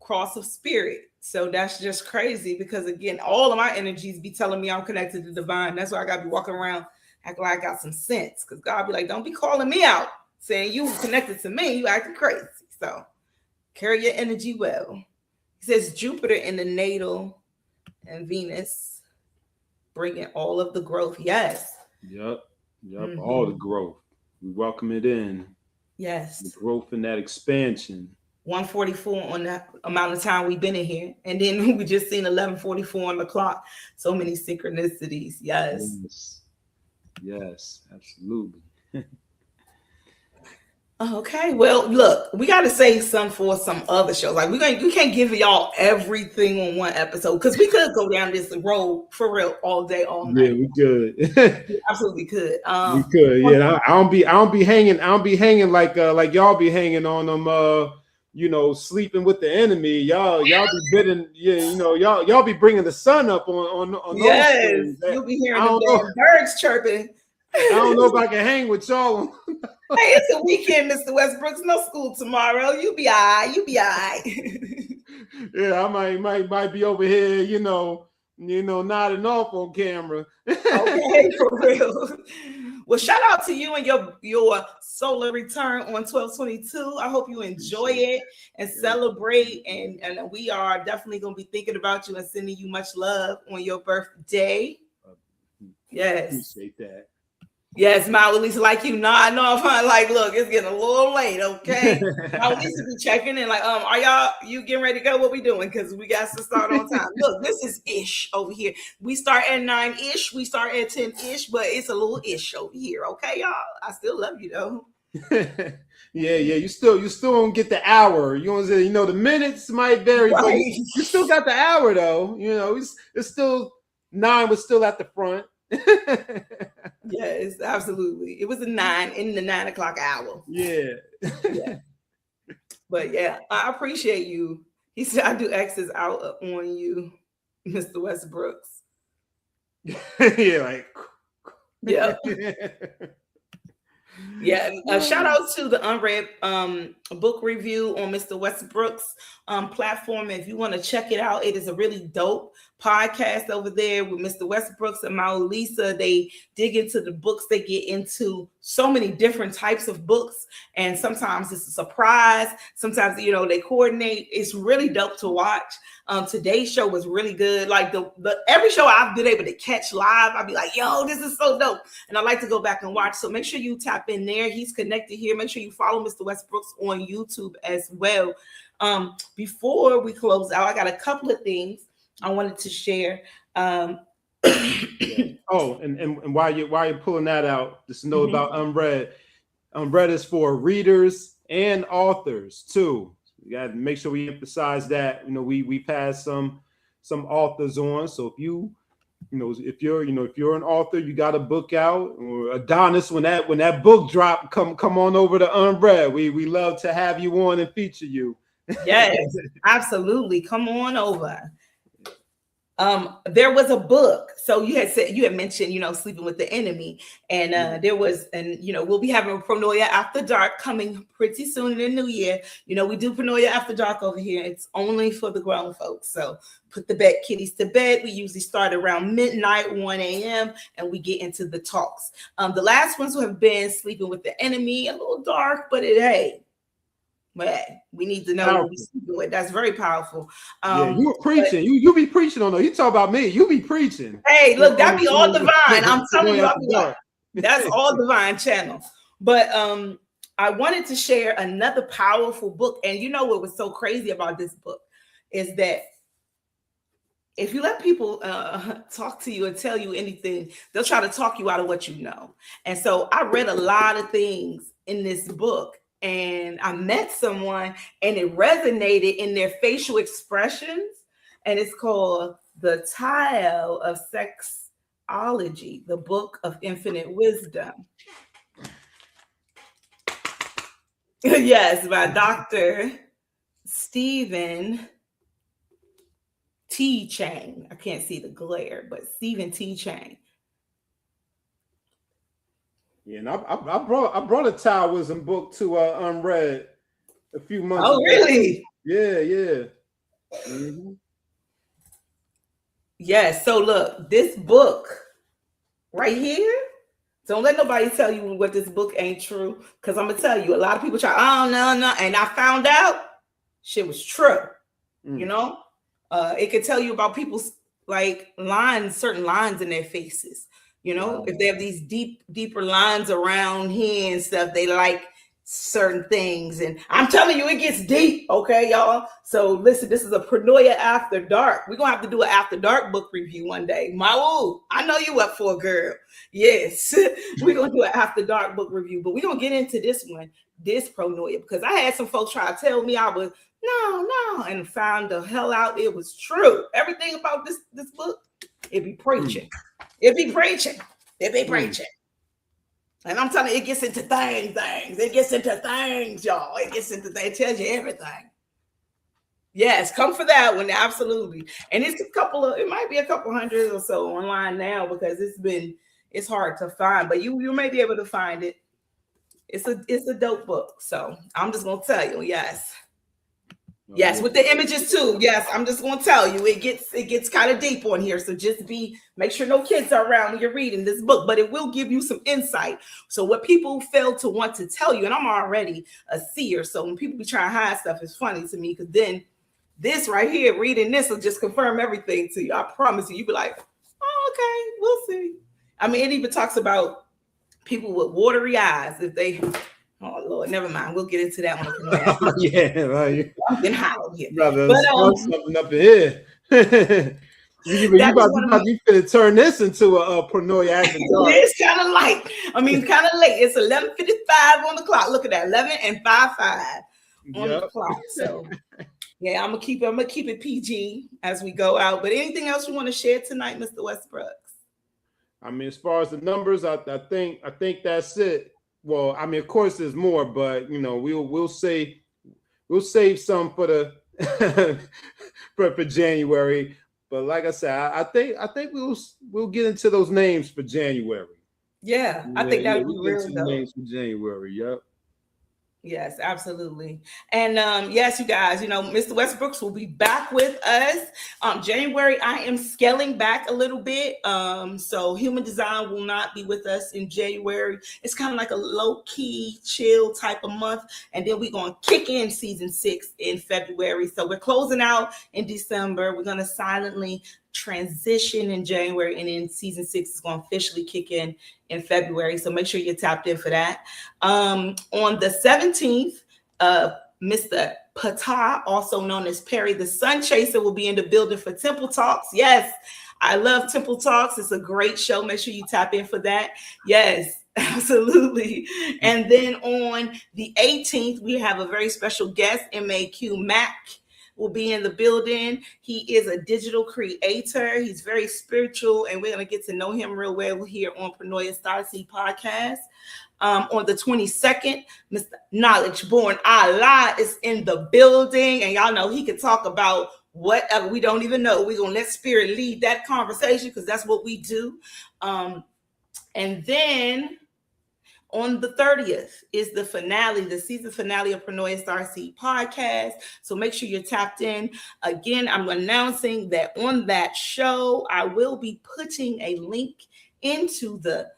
cross of spirit. So that's just crazy because again, all of my energies be telling me I'm connected to divine. That's why I gotta be walking around acting like I got some sense. Because God be like, don't be calling me out saying you connected to me, you acting crazy. So carry your energy well. He says Jupiter in the natal and Venus bringing all of the growth. Yes. Yep. All the growth. We welcome it in. Yes. The growth and that expansion. 144 on the amount of time we've been in here. And then we just seen 1144 on the clock. So many synchronicities. Yes. Yes, absolutely. Okay, well, look, we got to save some for some other shows. Like we can't give y'all everything on one episode because we could go down this road for real all day, all night. Yeah, we could. We absolutely could. We could. Yeah, I don't be hanging like y'all be hanging on them. Sleeping with the enemy. Y'all be bidding. Yeah, y'all be bringing the sun up on those things. You'll be hearing the birds chirping. I don't know if I can hang with y'all. Hey, it's a weekend, Mr. Westbrooks. No school tomorrow. You be all right. Yeah, I might be over here, nodding off on camera. Okay, for real. Well, shout out to you and your solar return on 12/22. I hope you enjoy it and celebrate. And we are definitely going to be thinking about you and sending you much love on your birthday. Yes. Appreciate that. Yes, Lisa, like you know, I know if I like, look, it's getting a little late, okay? Lisa be checking in, like, are you getting ready to go? What we doing? Because we got to start on time. Look, this is ish over here. We start at 9-ish, we start at 10-ish, but it's a little ish over here, okay, y'all? I still love you though. Yeah, you still don't get the hour. You know what I'm saying? The minutes might vary, right. But you still got the hour though. It's still 9 was still at the front. Yes, absolutely. It was a 9 in the 9 o'clock hour. Yeah. But yeah, I appreciate you. He said I do X's out on you, Mr. Westbrooks. Yeah, yeah. Yeah, shout out to the unread book review on Mr. Westbrooks platform. If you want to check it out, it is a really dope podcast over there with Mr. Westbrooks and Lisa. They dig into the books. They get into so many different types of books, and sometimes it's a surprise. Sometimes they coordinate. It's really dope to watch. Today's show was really good. Like the every show I've been able to catch live, I'll be like, yo, this is so dope. And I like to go back and watch. So make sure you tap in there. He's connected here. Make sure you follow Mr. Westbrooks on YouTube as well. Before we close out, I got a couple of things I wanted to share. Oh, and while you're pulling that out, just know about Unread. Unread is for readers and authors too. We got to make sure we emphasize that. We pass some authors on. So if if you're an author, you got a book out, or Adonis, when that book drop, come on over to Unread. We love to have you on and feature you. Yes, absolutely. Come on over. There was a book. So you had mentioned, sleeping with the enemy, and there was, and we'll be having a Pronoia After Dark coming pretty soon in the new year. We do Pronoia After Dark over here. It's only for the grown folks. So put the kiddies to bed. We usually start around midnight, 1 a.m., and we get into the talks. The last ones have been Sleeping with the Enemy, a little dark, but we need to know what we do it. That's very powerful. You were preaching. You be preaching on those. You talk about me. You be preaching. Hey, look, that be all divine. I'm telling you, that's all divine channel. But I wanted to share another powerful book. And what was so crazy about this book is that if you let people talk to you and tell you anything, they'll try to talk you out of what you know. And so I read a lot of things in this book. And I met someone and it resonated in their facial expressions. And it's called The Tile of Sexology, the Book of Infinite Wisdom. Yes, by Dr. Stephen T. Chang. I can't see the glare, but Stephen T. Chang. Yeah, and I brought a Taoism book to Unread a few months. Oh, really? Yeah. Mm-hmm. Yes. So look, this book right here. Don't let nobody tell you what this book ain't true. Because I'm gonna tell you, a lot of people try, oh no. And I found out shit was true. You know? It could tell you about people's like certain lines in their faces. You know, if they have these deeper lines around here and stuff, they like certain things. And I'm telling you, it gets deep. Okay, y'all. So listen, this is a Paranoia After Dark. We're gonna have to do an After Dark book review one day. Mawu, I know you up for a girl. Yes, we're gonna do an After Dark book review, but we're gonna get into this one, this Paranoia, because I had some folks try to tell me I was no, and found the hell out it was true. Everything about this book, it be preaching. It be preaching. And I'm telling you, it gets into things. It gets into things, y'all. It gets into things. It tells you everything. Yes, come for that one. Absolutely. And it's it might be a couple hundred or so online now because it's hard to find, but you may be able to find it. It's a dope book. So I'm just gonna tell you, yes. Yes, with the images too. Yes, I'm just gonna tell you, it gets kind of deep on here. So just make sure no kids are around when you're reading this book, but it will give you some insight. So what people fail to want to tell you, and I'm already a seer, so when people be trying to hide stuff, it's funny to me because then this right here, reading this will just confirm everything to you. I promise you. You be like, oh, okay, we'll see. I mean, it even talks about people with watery eyes if they. Oh Lord, never mind. We'll get into that one. Yeah, right. I'm getting hot here. Brother, something up in here. you finna turn this into a Paranoia After Dark. It's kind of light. I mean, kind of late. It's 11:55 on the clock. Look at that, 11:55 on the clock. So, yeah, I'm gonna keep it PG as we go out. But anything else you want to share tonight, Mr. Westbrooks? I mean, as far as the numbers, I think that's it. Well, I mean, of course, there's more, but you know, we'll save some for the for January. But like I said, I think we'll get into those names for January. Yeah, I think that would be really dope. Names for January. Yep. Yes, absolutely. And yes, you guys, you know, Mr. Westbrooks will be back with us. January, I am scaling back a little bit. So human design will not be with us in January. It's kind of like a low-key, chill type of month. And then we're going to kick in season 6 in February. So we're closing out in December. We're going to silently transition in January, and then season 6 is going to officially kick in February. So make sure you're tapped in for that. On the 17th, Mr. Pata, also known as Perry the Sun Chaser, will be in the building for Temple Talks. Yes, I love Temple Talks. It's a great show. Make sure you tap in for that. Yes, absolutely. And then on the 18th, we have a very special guest, MAQ Mac. Will be in the building. He is a digital creator. He's very spiritual, and we're going to get to know him real well here on Paranoia Starseed podcast. On the 22nd, Mr. Knowledge Born Allah is in the building, and y'all know he can talk about whatever we don't even know. We're going to let spirit lead that conversation because that's what we do. And then on the 30th is the finale, the season finale of Paranoia Starseed podcast. So make sure you're tapped in. Again, I'm announcing that on that show, I will be putting a link into the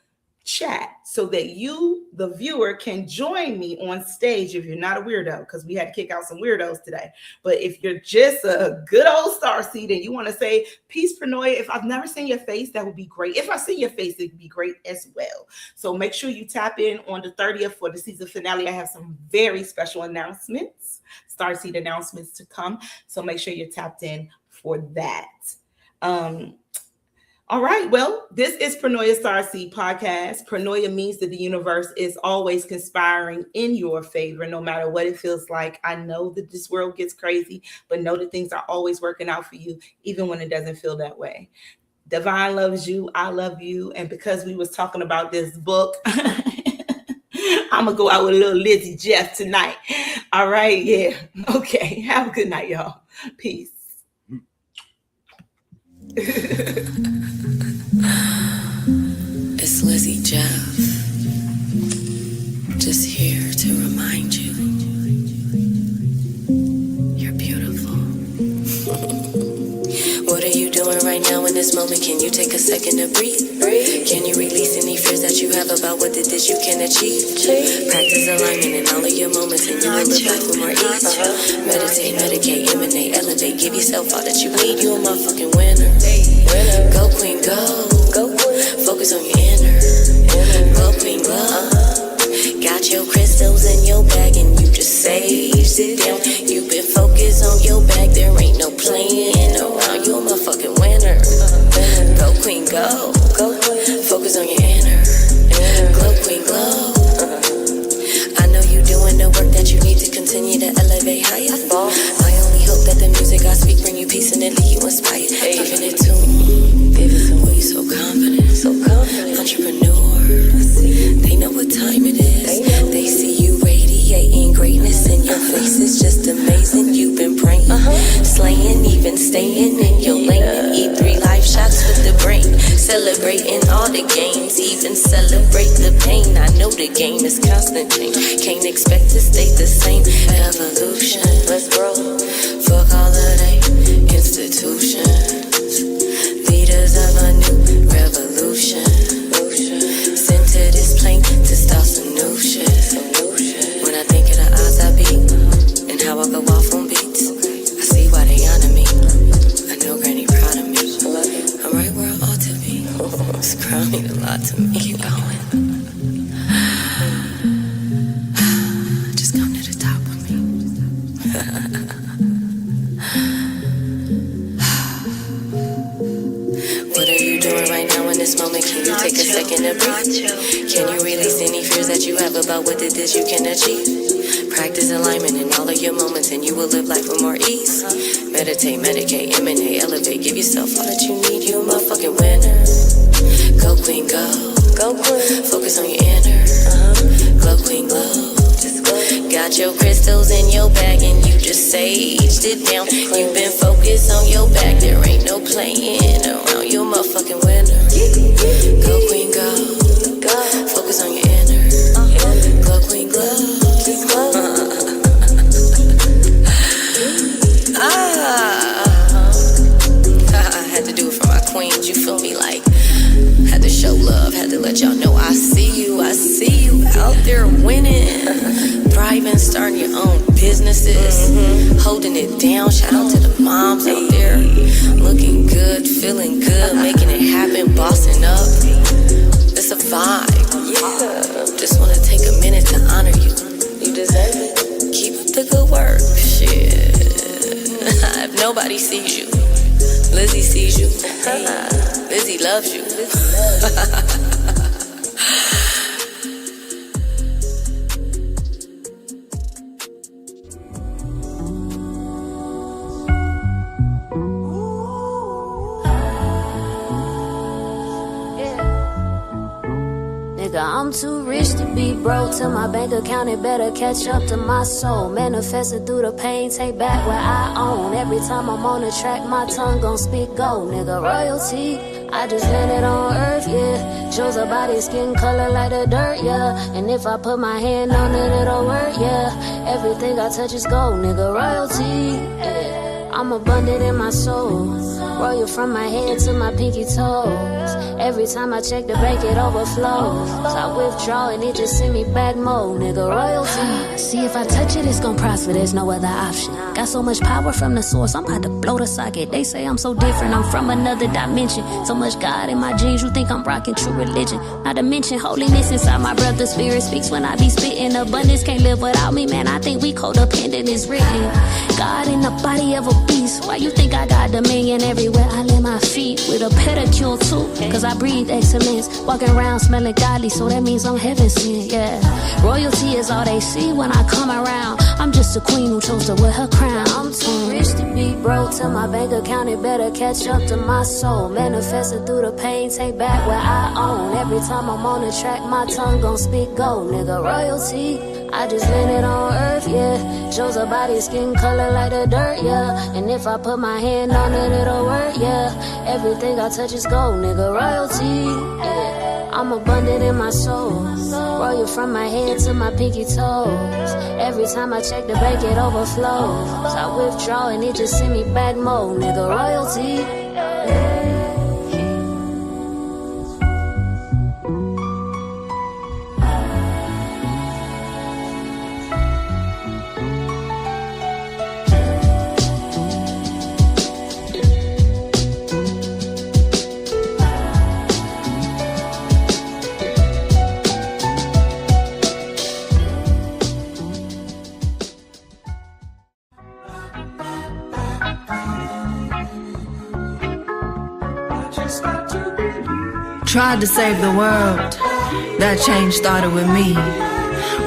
chat so that you, the viewer, can join me on stage if you're not a weirdo, because we had to kick out some weirdos today. But if you're just a good old starseed and you want to say peace, Paranoia, if I've never seen your face, that would be great. If I see your face, it would be great as well. So make sure you tap in on the 30th for the season finale. I have some very special announcements, starseed announcements to come. So make sure you're tapped in for that. All right, well, this is Paranoia Starseed podcast. Paranoia means that the universe is always conspiring in your favor, no matter what it feels like. I know that this world gets crazy, but know that things are always working out for you, even when it doesn't feel that way. Divine loves you. I love you. And because we was talking about this book, I'm going to go out with a little Lizzie Jeff tonight. All right, yeah. Okay, have a good night, y'all. Peace. It's Lizzie Jeff, just here to remind you this moment, can you take a second to breathe? Can you release any fears that you have about what it is you can achieve? Practice alignment in all of your moments and you will live life with more ease. Meditate, medicate, emanate, elevate, give yourself all that you need. You a motherfucking winner. Go queen, go. Focus on your inner. Glow queen, glow. Got your crystals in your bag and you just saged it down. You've been focused on your bag, there ain't no playing around. You a motherfucking winner. Go queen, go. Focus on your inner. Glow queen, glow. I know you doing the work that you need to continue to elevate higher. I only hope that the music I speak bring you peace and it leave you inspired. Giving it to me. Oh, you so confident. Entrepreneur. They know what time it is. They see you radiating greatness in your face. It's just amazing. You've been praying, slaying, even staying in your lane. And eat 3 life shots with the brain. Celebrating all the gains, even celebrate the pain. I know the game is constant change. Can't expect to stay the same. Evolution. Let's grow. Fuck all of they institutions. Leaders of a new revolution. Sent to this plane to start some new shit. When I think of the odds I beat and how I go off on beats, I see why they honor me. I know Granny proud of me. I'm right where I ought to be. This crown mean a lot to me. Keep going. Just come to the top with me. What are you doing right now in this moment? Can you take a second to breathe? Can you release any fears that you have about what it is you can achieve? Practice alignment in all of your moments and you will live life with more ease. Meditate, medicate, emanate, elevate, give yourself all that you need. You a motherfucking winner. Go queen, go. Focus on your inner. Glow queen, glow. Got your crystals in your bag and you just saged it down. You've been focused on your back, there ain't no playing around. You a motherfucking winner. Go queen, go. Focus on your inner. Glow queen, glow. I had to do it for my queens, you feel me? Like, had to show love, had to let y'all know I see you out there winning, thriving, starting your own businesses, holding it down. Shout out to the moms out there, looking good, feeling good, making it happen, bossing up. It's a vibe. Just wanna take a minute to honor you. You deserve it. Keep up the good work. Shit. If nobody sees you, Lizzie sees you. Lizzie loves you. I'm too rich to be broke. Till my bank account, it better catch up to my soul. Manifested through the pain, take back what I own. Every time I'm on the track, my tongue gon' speak gold. Nigga, royalty, I just landed on earth, yeah. Chose a body, skin color like the dirt, yeah. And if I put my hand on it, it'll work, yeah. Everything I touch is gold, nigga, royalty, yeah. I'm abundant in my soul, royal from my head to my pinky toes. Every time I check the bank, it overflows. So I withdraw and it just send me back more, nigga, royalty. See, if I touch it, it's gon' prosper, there's no other option. Got so much power from the source, I'm about to blow the socket. They say I'm so different, I'm from another dimension. So much God in my genes, you think I'm rocking true religion. Not to mention holiness inside my breath, the spirit speaks when I be spitting. Abundance can't live without me, man, I think we codependent, it's written. God in the body of a beast, why you think I got dominion everywhere I lay my feet? With a pedicure too, cause I breathe excellence. Walking around smelling godly, so that means I'm heaven sent, yeah. Royalty is all they see when I come around. I'm just a queen who chose to wear her crown. I'm too rich to be broke, till my bank account, it better catch up to my soul. Manifested through the pain, take back what I own. Every time I'm on the track, my tongue gon' speak gold, nigga, royalty. I just landed on earth, yeah. Chose a body, skin color like the dirt, yeah. And if I put my hand on it, it'll work, yeah. Everything I touch is gold, nigga, royalty, yeah. I'm abundant in my soul, royal from my head to my pinky toes. Every time I check the bank, it overflows. So I withdraw and it just send me back more, nigga, royalty, yeah. Tried to save the world. That change started with me.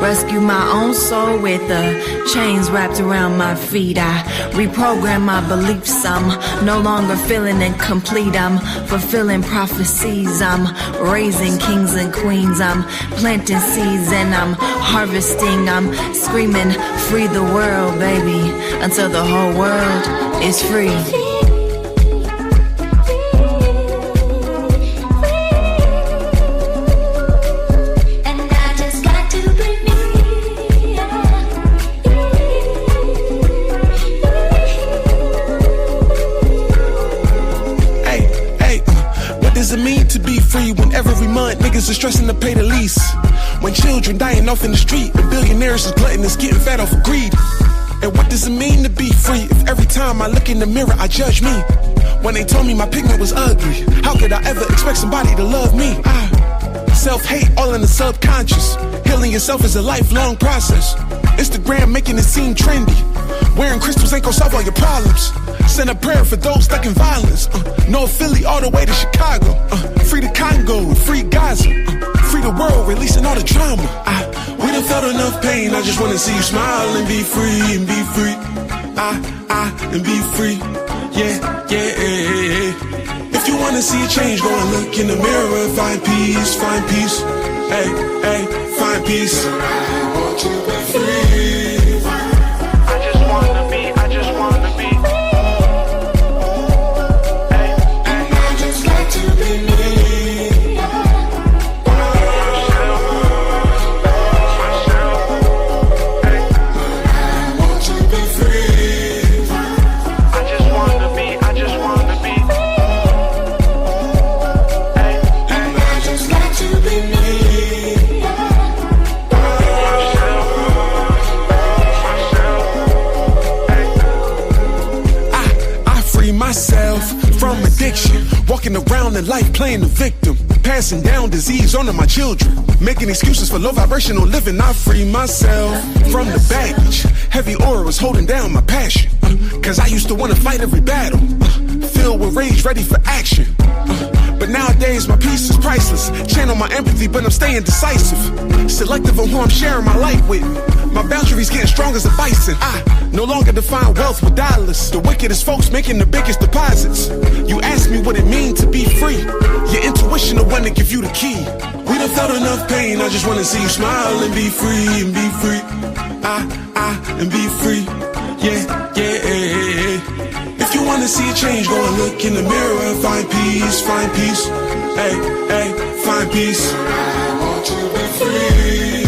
Rescue my own soul with the chains wrapped around my feet. I reprogram my beliefs. I'm no longer feeling incomplete. I'm fulfilling prophecies. I'm raising kings and queens. I'm planting seeds and I'm harvesting. I'm screaming, free the world, baby, until the whole world is free. Niggas are stressing to pay the lease. When children dying off in the street, and billionaires is gluttonous, getting fat off of greed. And what does it mean to be free if every time I look in the mirror I judge me? When they told me my pigment was ugly, how could I ever expect somebody to love me? Self-hate all in the subconscious. Healing yourself is a lifelong process. Instagram making it seem trendy. Wearing crystals ain't gon' solve all your problems. Send a prayer for those stuck in violence. North Philly all the way to Chicago. Free the Congo, free Gaza. Free the world, releasing all the drama. We done felt enough pain. I just wanna see you smile and be free, and be free. And be free. Yeah. If you wanna see a change, go and look in the mirror. Find peace, find peace. Hey, find peace. I want to be free. From addiction, walking around in life playing the victim, passing down disease onto my children, making excuses for low vibrational living. I free myself from the baggage. Heavy aura was holding down my passion, cause I used to want to fight every battle, filled with rage, ready for action. But nowadays my peace is priceless. Channel my empathy, but I'm staying decisive. Selective on who I'm sharing my life with. My boundaries getting strong as a bison. I no longer define wealth with dollars. The wickedest folks making the biggest deposits. You ask me what it means to be free. Your intuition the one to give you the key. We done felt enough pain. I just wanna see you smile and be free, and be free. And be free. Yeah. If you wanna see a change, go and look in the mirror and find peace, find peace. Hey, find peace. I want to be free.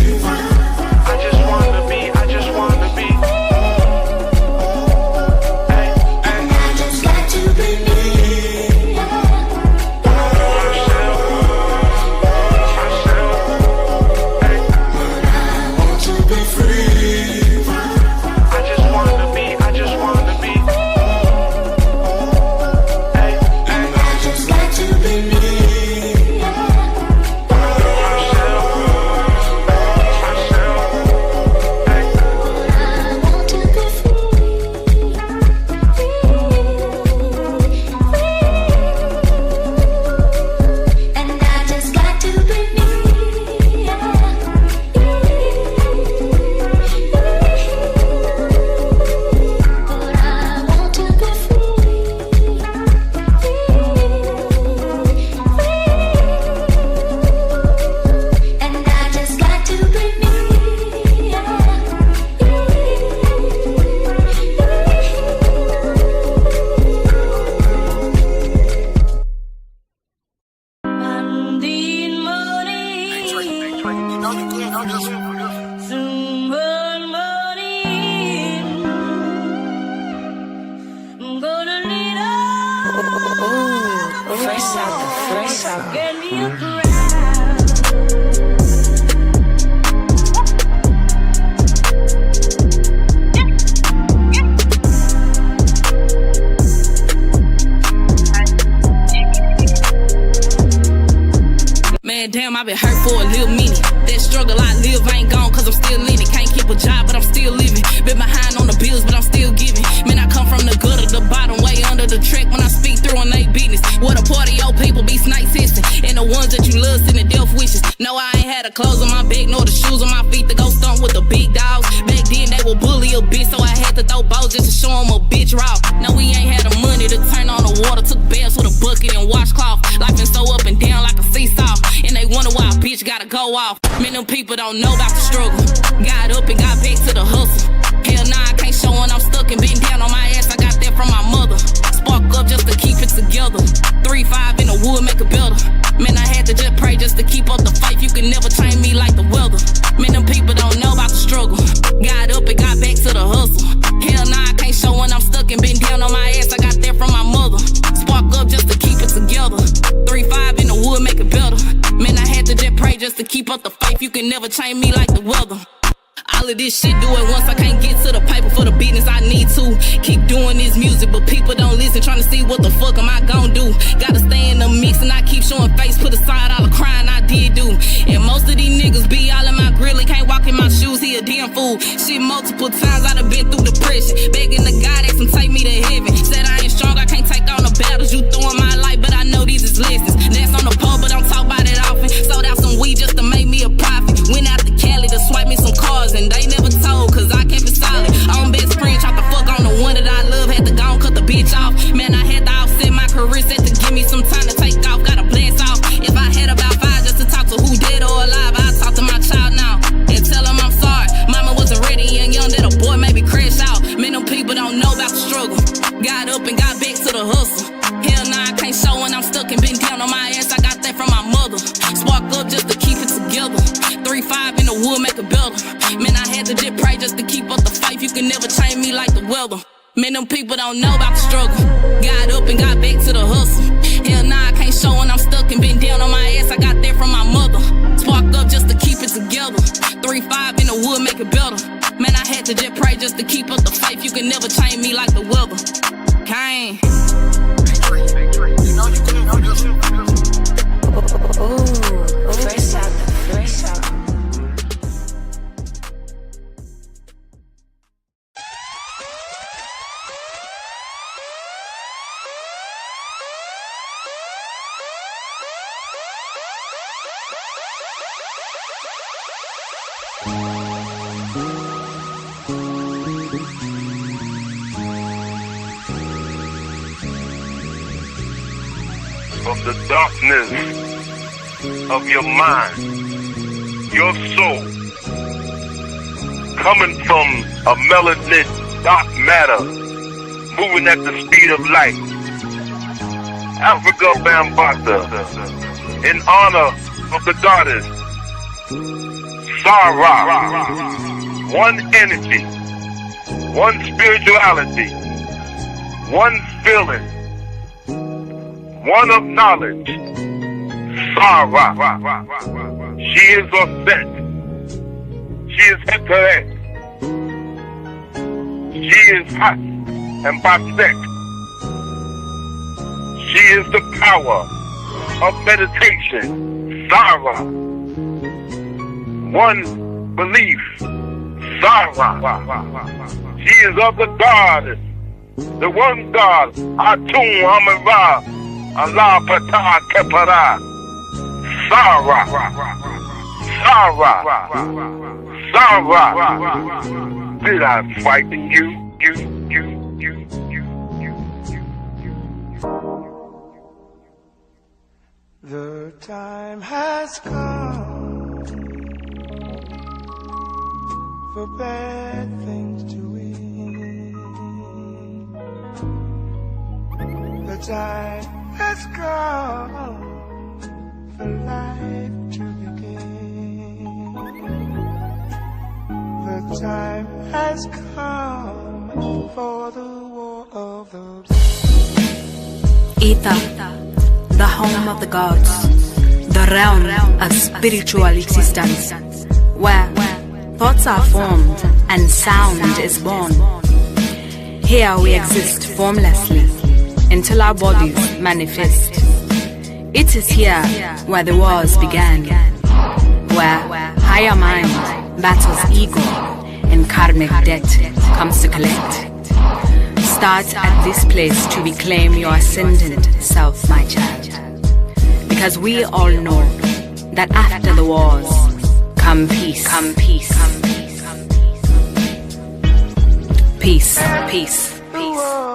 Damn, Damn, I've been hurt for a little minute. That struggle I live ain't gone cause I'm still in it. Can't keep a job but I'm still living. Been behind on the bills but I'm still giving. Man, I come from the gutter, the bottom, way under the track when I speak through on they business. What a part of your people be snake testing. And the ones that you love send the death wishes. No, I ain't had the clothes on my back nor the shoes on my feet to go stump with the big dogs. Back then they would bully a bitch, so I had to throw balls just to show them a bitch raw. No, we ain't had the money to turn on the water. Took baths with a bucket and washcloth. Life been so up and down like a seesaw. And they wonder why a bitch gotta go off. Man, them people don't know about the struggle. Got up and got back to the hustle. Hell nah, I can't show when I'm stuck and been down on my ass. I got that from my mother. Spark up just to keep it together. 3-5 in the wood make it better. Man, I had to just pray just to keep up the fight. You can never train me like the weather. Man, them people don't know about the struggle. Got up and got back to the hustle. Hell nah, I can't show when I'm stuck and been down on my ass. I got that from my mother. Spark up just to keep it together. 3-5 in the wood make it better. Man, I had to just pray just to keep up the faith. You can never train me like the weather. All of this shit, do it once, I can't get to the paper for the business I need to. Keep doing this music, but people don't listen, trying to see what the fuck am I gon' do. Gotta stay in the mix and I keep showing face, put aside all the crying I did do. And most of these niggas be all in my grill, they can't walk in my shoes, he a damn fool. Shit, multiple times I done been through depression, begging the God that can take me to heaven. Said I ain't strong, I can't take on the battles you throw in my life, but I know these is lessons. That's on the pole, but don't talk about it often. Sold out some weed just to make me a profit. Went out to Cali to swipe me some cars, and they never told, cause I kept it solid. On best friend, tried to fuck on the one that I love, had to go and cut the bitch off. Man, I had to offset my career, set to give me some time to take off, gotta blast off. If I had about 5 just to talk to who dead or alive, I'd talk to my child now and tell him I'm sorry. Mama wasn't ready and young that a boy maybe crash out. Man, them people don't know about the struggle. Got up and got back to the hustle. Hell nah, I can't show when I'm stuck and been down on my ass. I got that from my mother. Spark up just to keep it together. 3-5 in the wood make it better. Man, I had to just pray just to keep up the fight. You can never train me like the weather. Man, them people don't know about the struggle. Got up and got back to the hustle. Hell nah, I can't show when I'm stuck and been down on my ass. I got that from my mother. Spark up just to keep it together. 3-5 in the wood make it better. Man, I had to just pray just to keep up the faith. You can never train me like the weather. Kane. Fresh out, fresh out. From the darkness of your mind, your soul, coming from a melanin dark matter, moving at the speed of light. Africa Bambata, in honor of the goddess Sarah, one energy, one spirituality, one feeling, one of knowledge. Sarah, she is Osset, she is Heteret, she is Hat and Basek. She is the power of meditation. Sarah, one belief. Sarah, she is of the God, the one God. Atum Hamara, Allah Patah Kepara. Sarah, Sarah, Sarah. Did I frighten you? The time has come for bad things to end. The time has come for life to begin. The time has come for the war of the Ether, the home of the gods, the realm of spiritual existence, where thoughts are formed and sound is born. Here we exist formlessly until our bodies manifest. It is here where the wars began, where higher mind battles ego and karmic debt comes to collect. Start at this place to reclaim your ascendant self, my child. Because we all know that after the wars come peace, come peace, come peace, come peace, peace, peace, peace.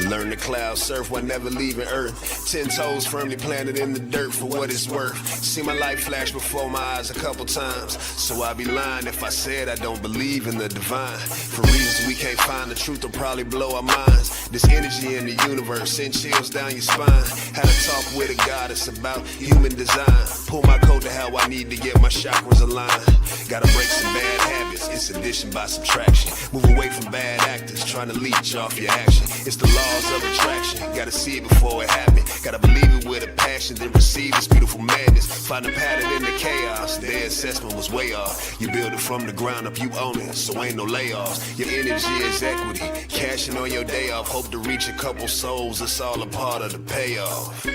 Learn to cloud surf while never leaving Earth. 10 toes firmly planted in the dirt for what it's worth. See my life flash before my eyes a couple times, so I'd be lying if I said I don't believe in the divine. For reasons we can't find, the truth will probably blow our minds. This energy in the universe send chills down your spine. Had a talk with a goddess about human design. Pull my coat to how I need to get my chakras aligned. Gotta break some bad habits, it's addition by subtraction. Move away from bad actors trying to leech off your action. It's the laws of attraction, gotta see it before it happens. Gotta believe it with a passion, then receive this beautiful madness. Find a pattern in the chaos, their assessment was way off. You build it from the ground up, you own it, so ain't no layoffs. Your energy is equity, cashing on your day off. Hope to reach a couple souls, it's all a part of the payoff.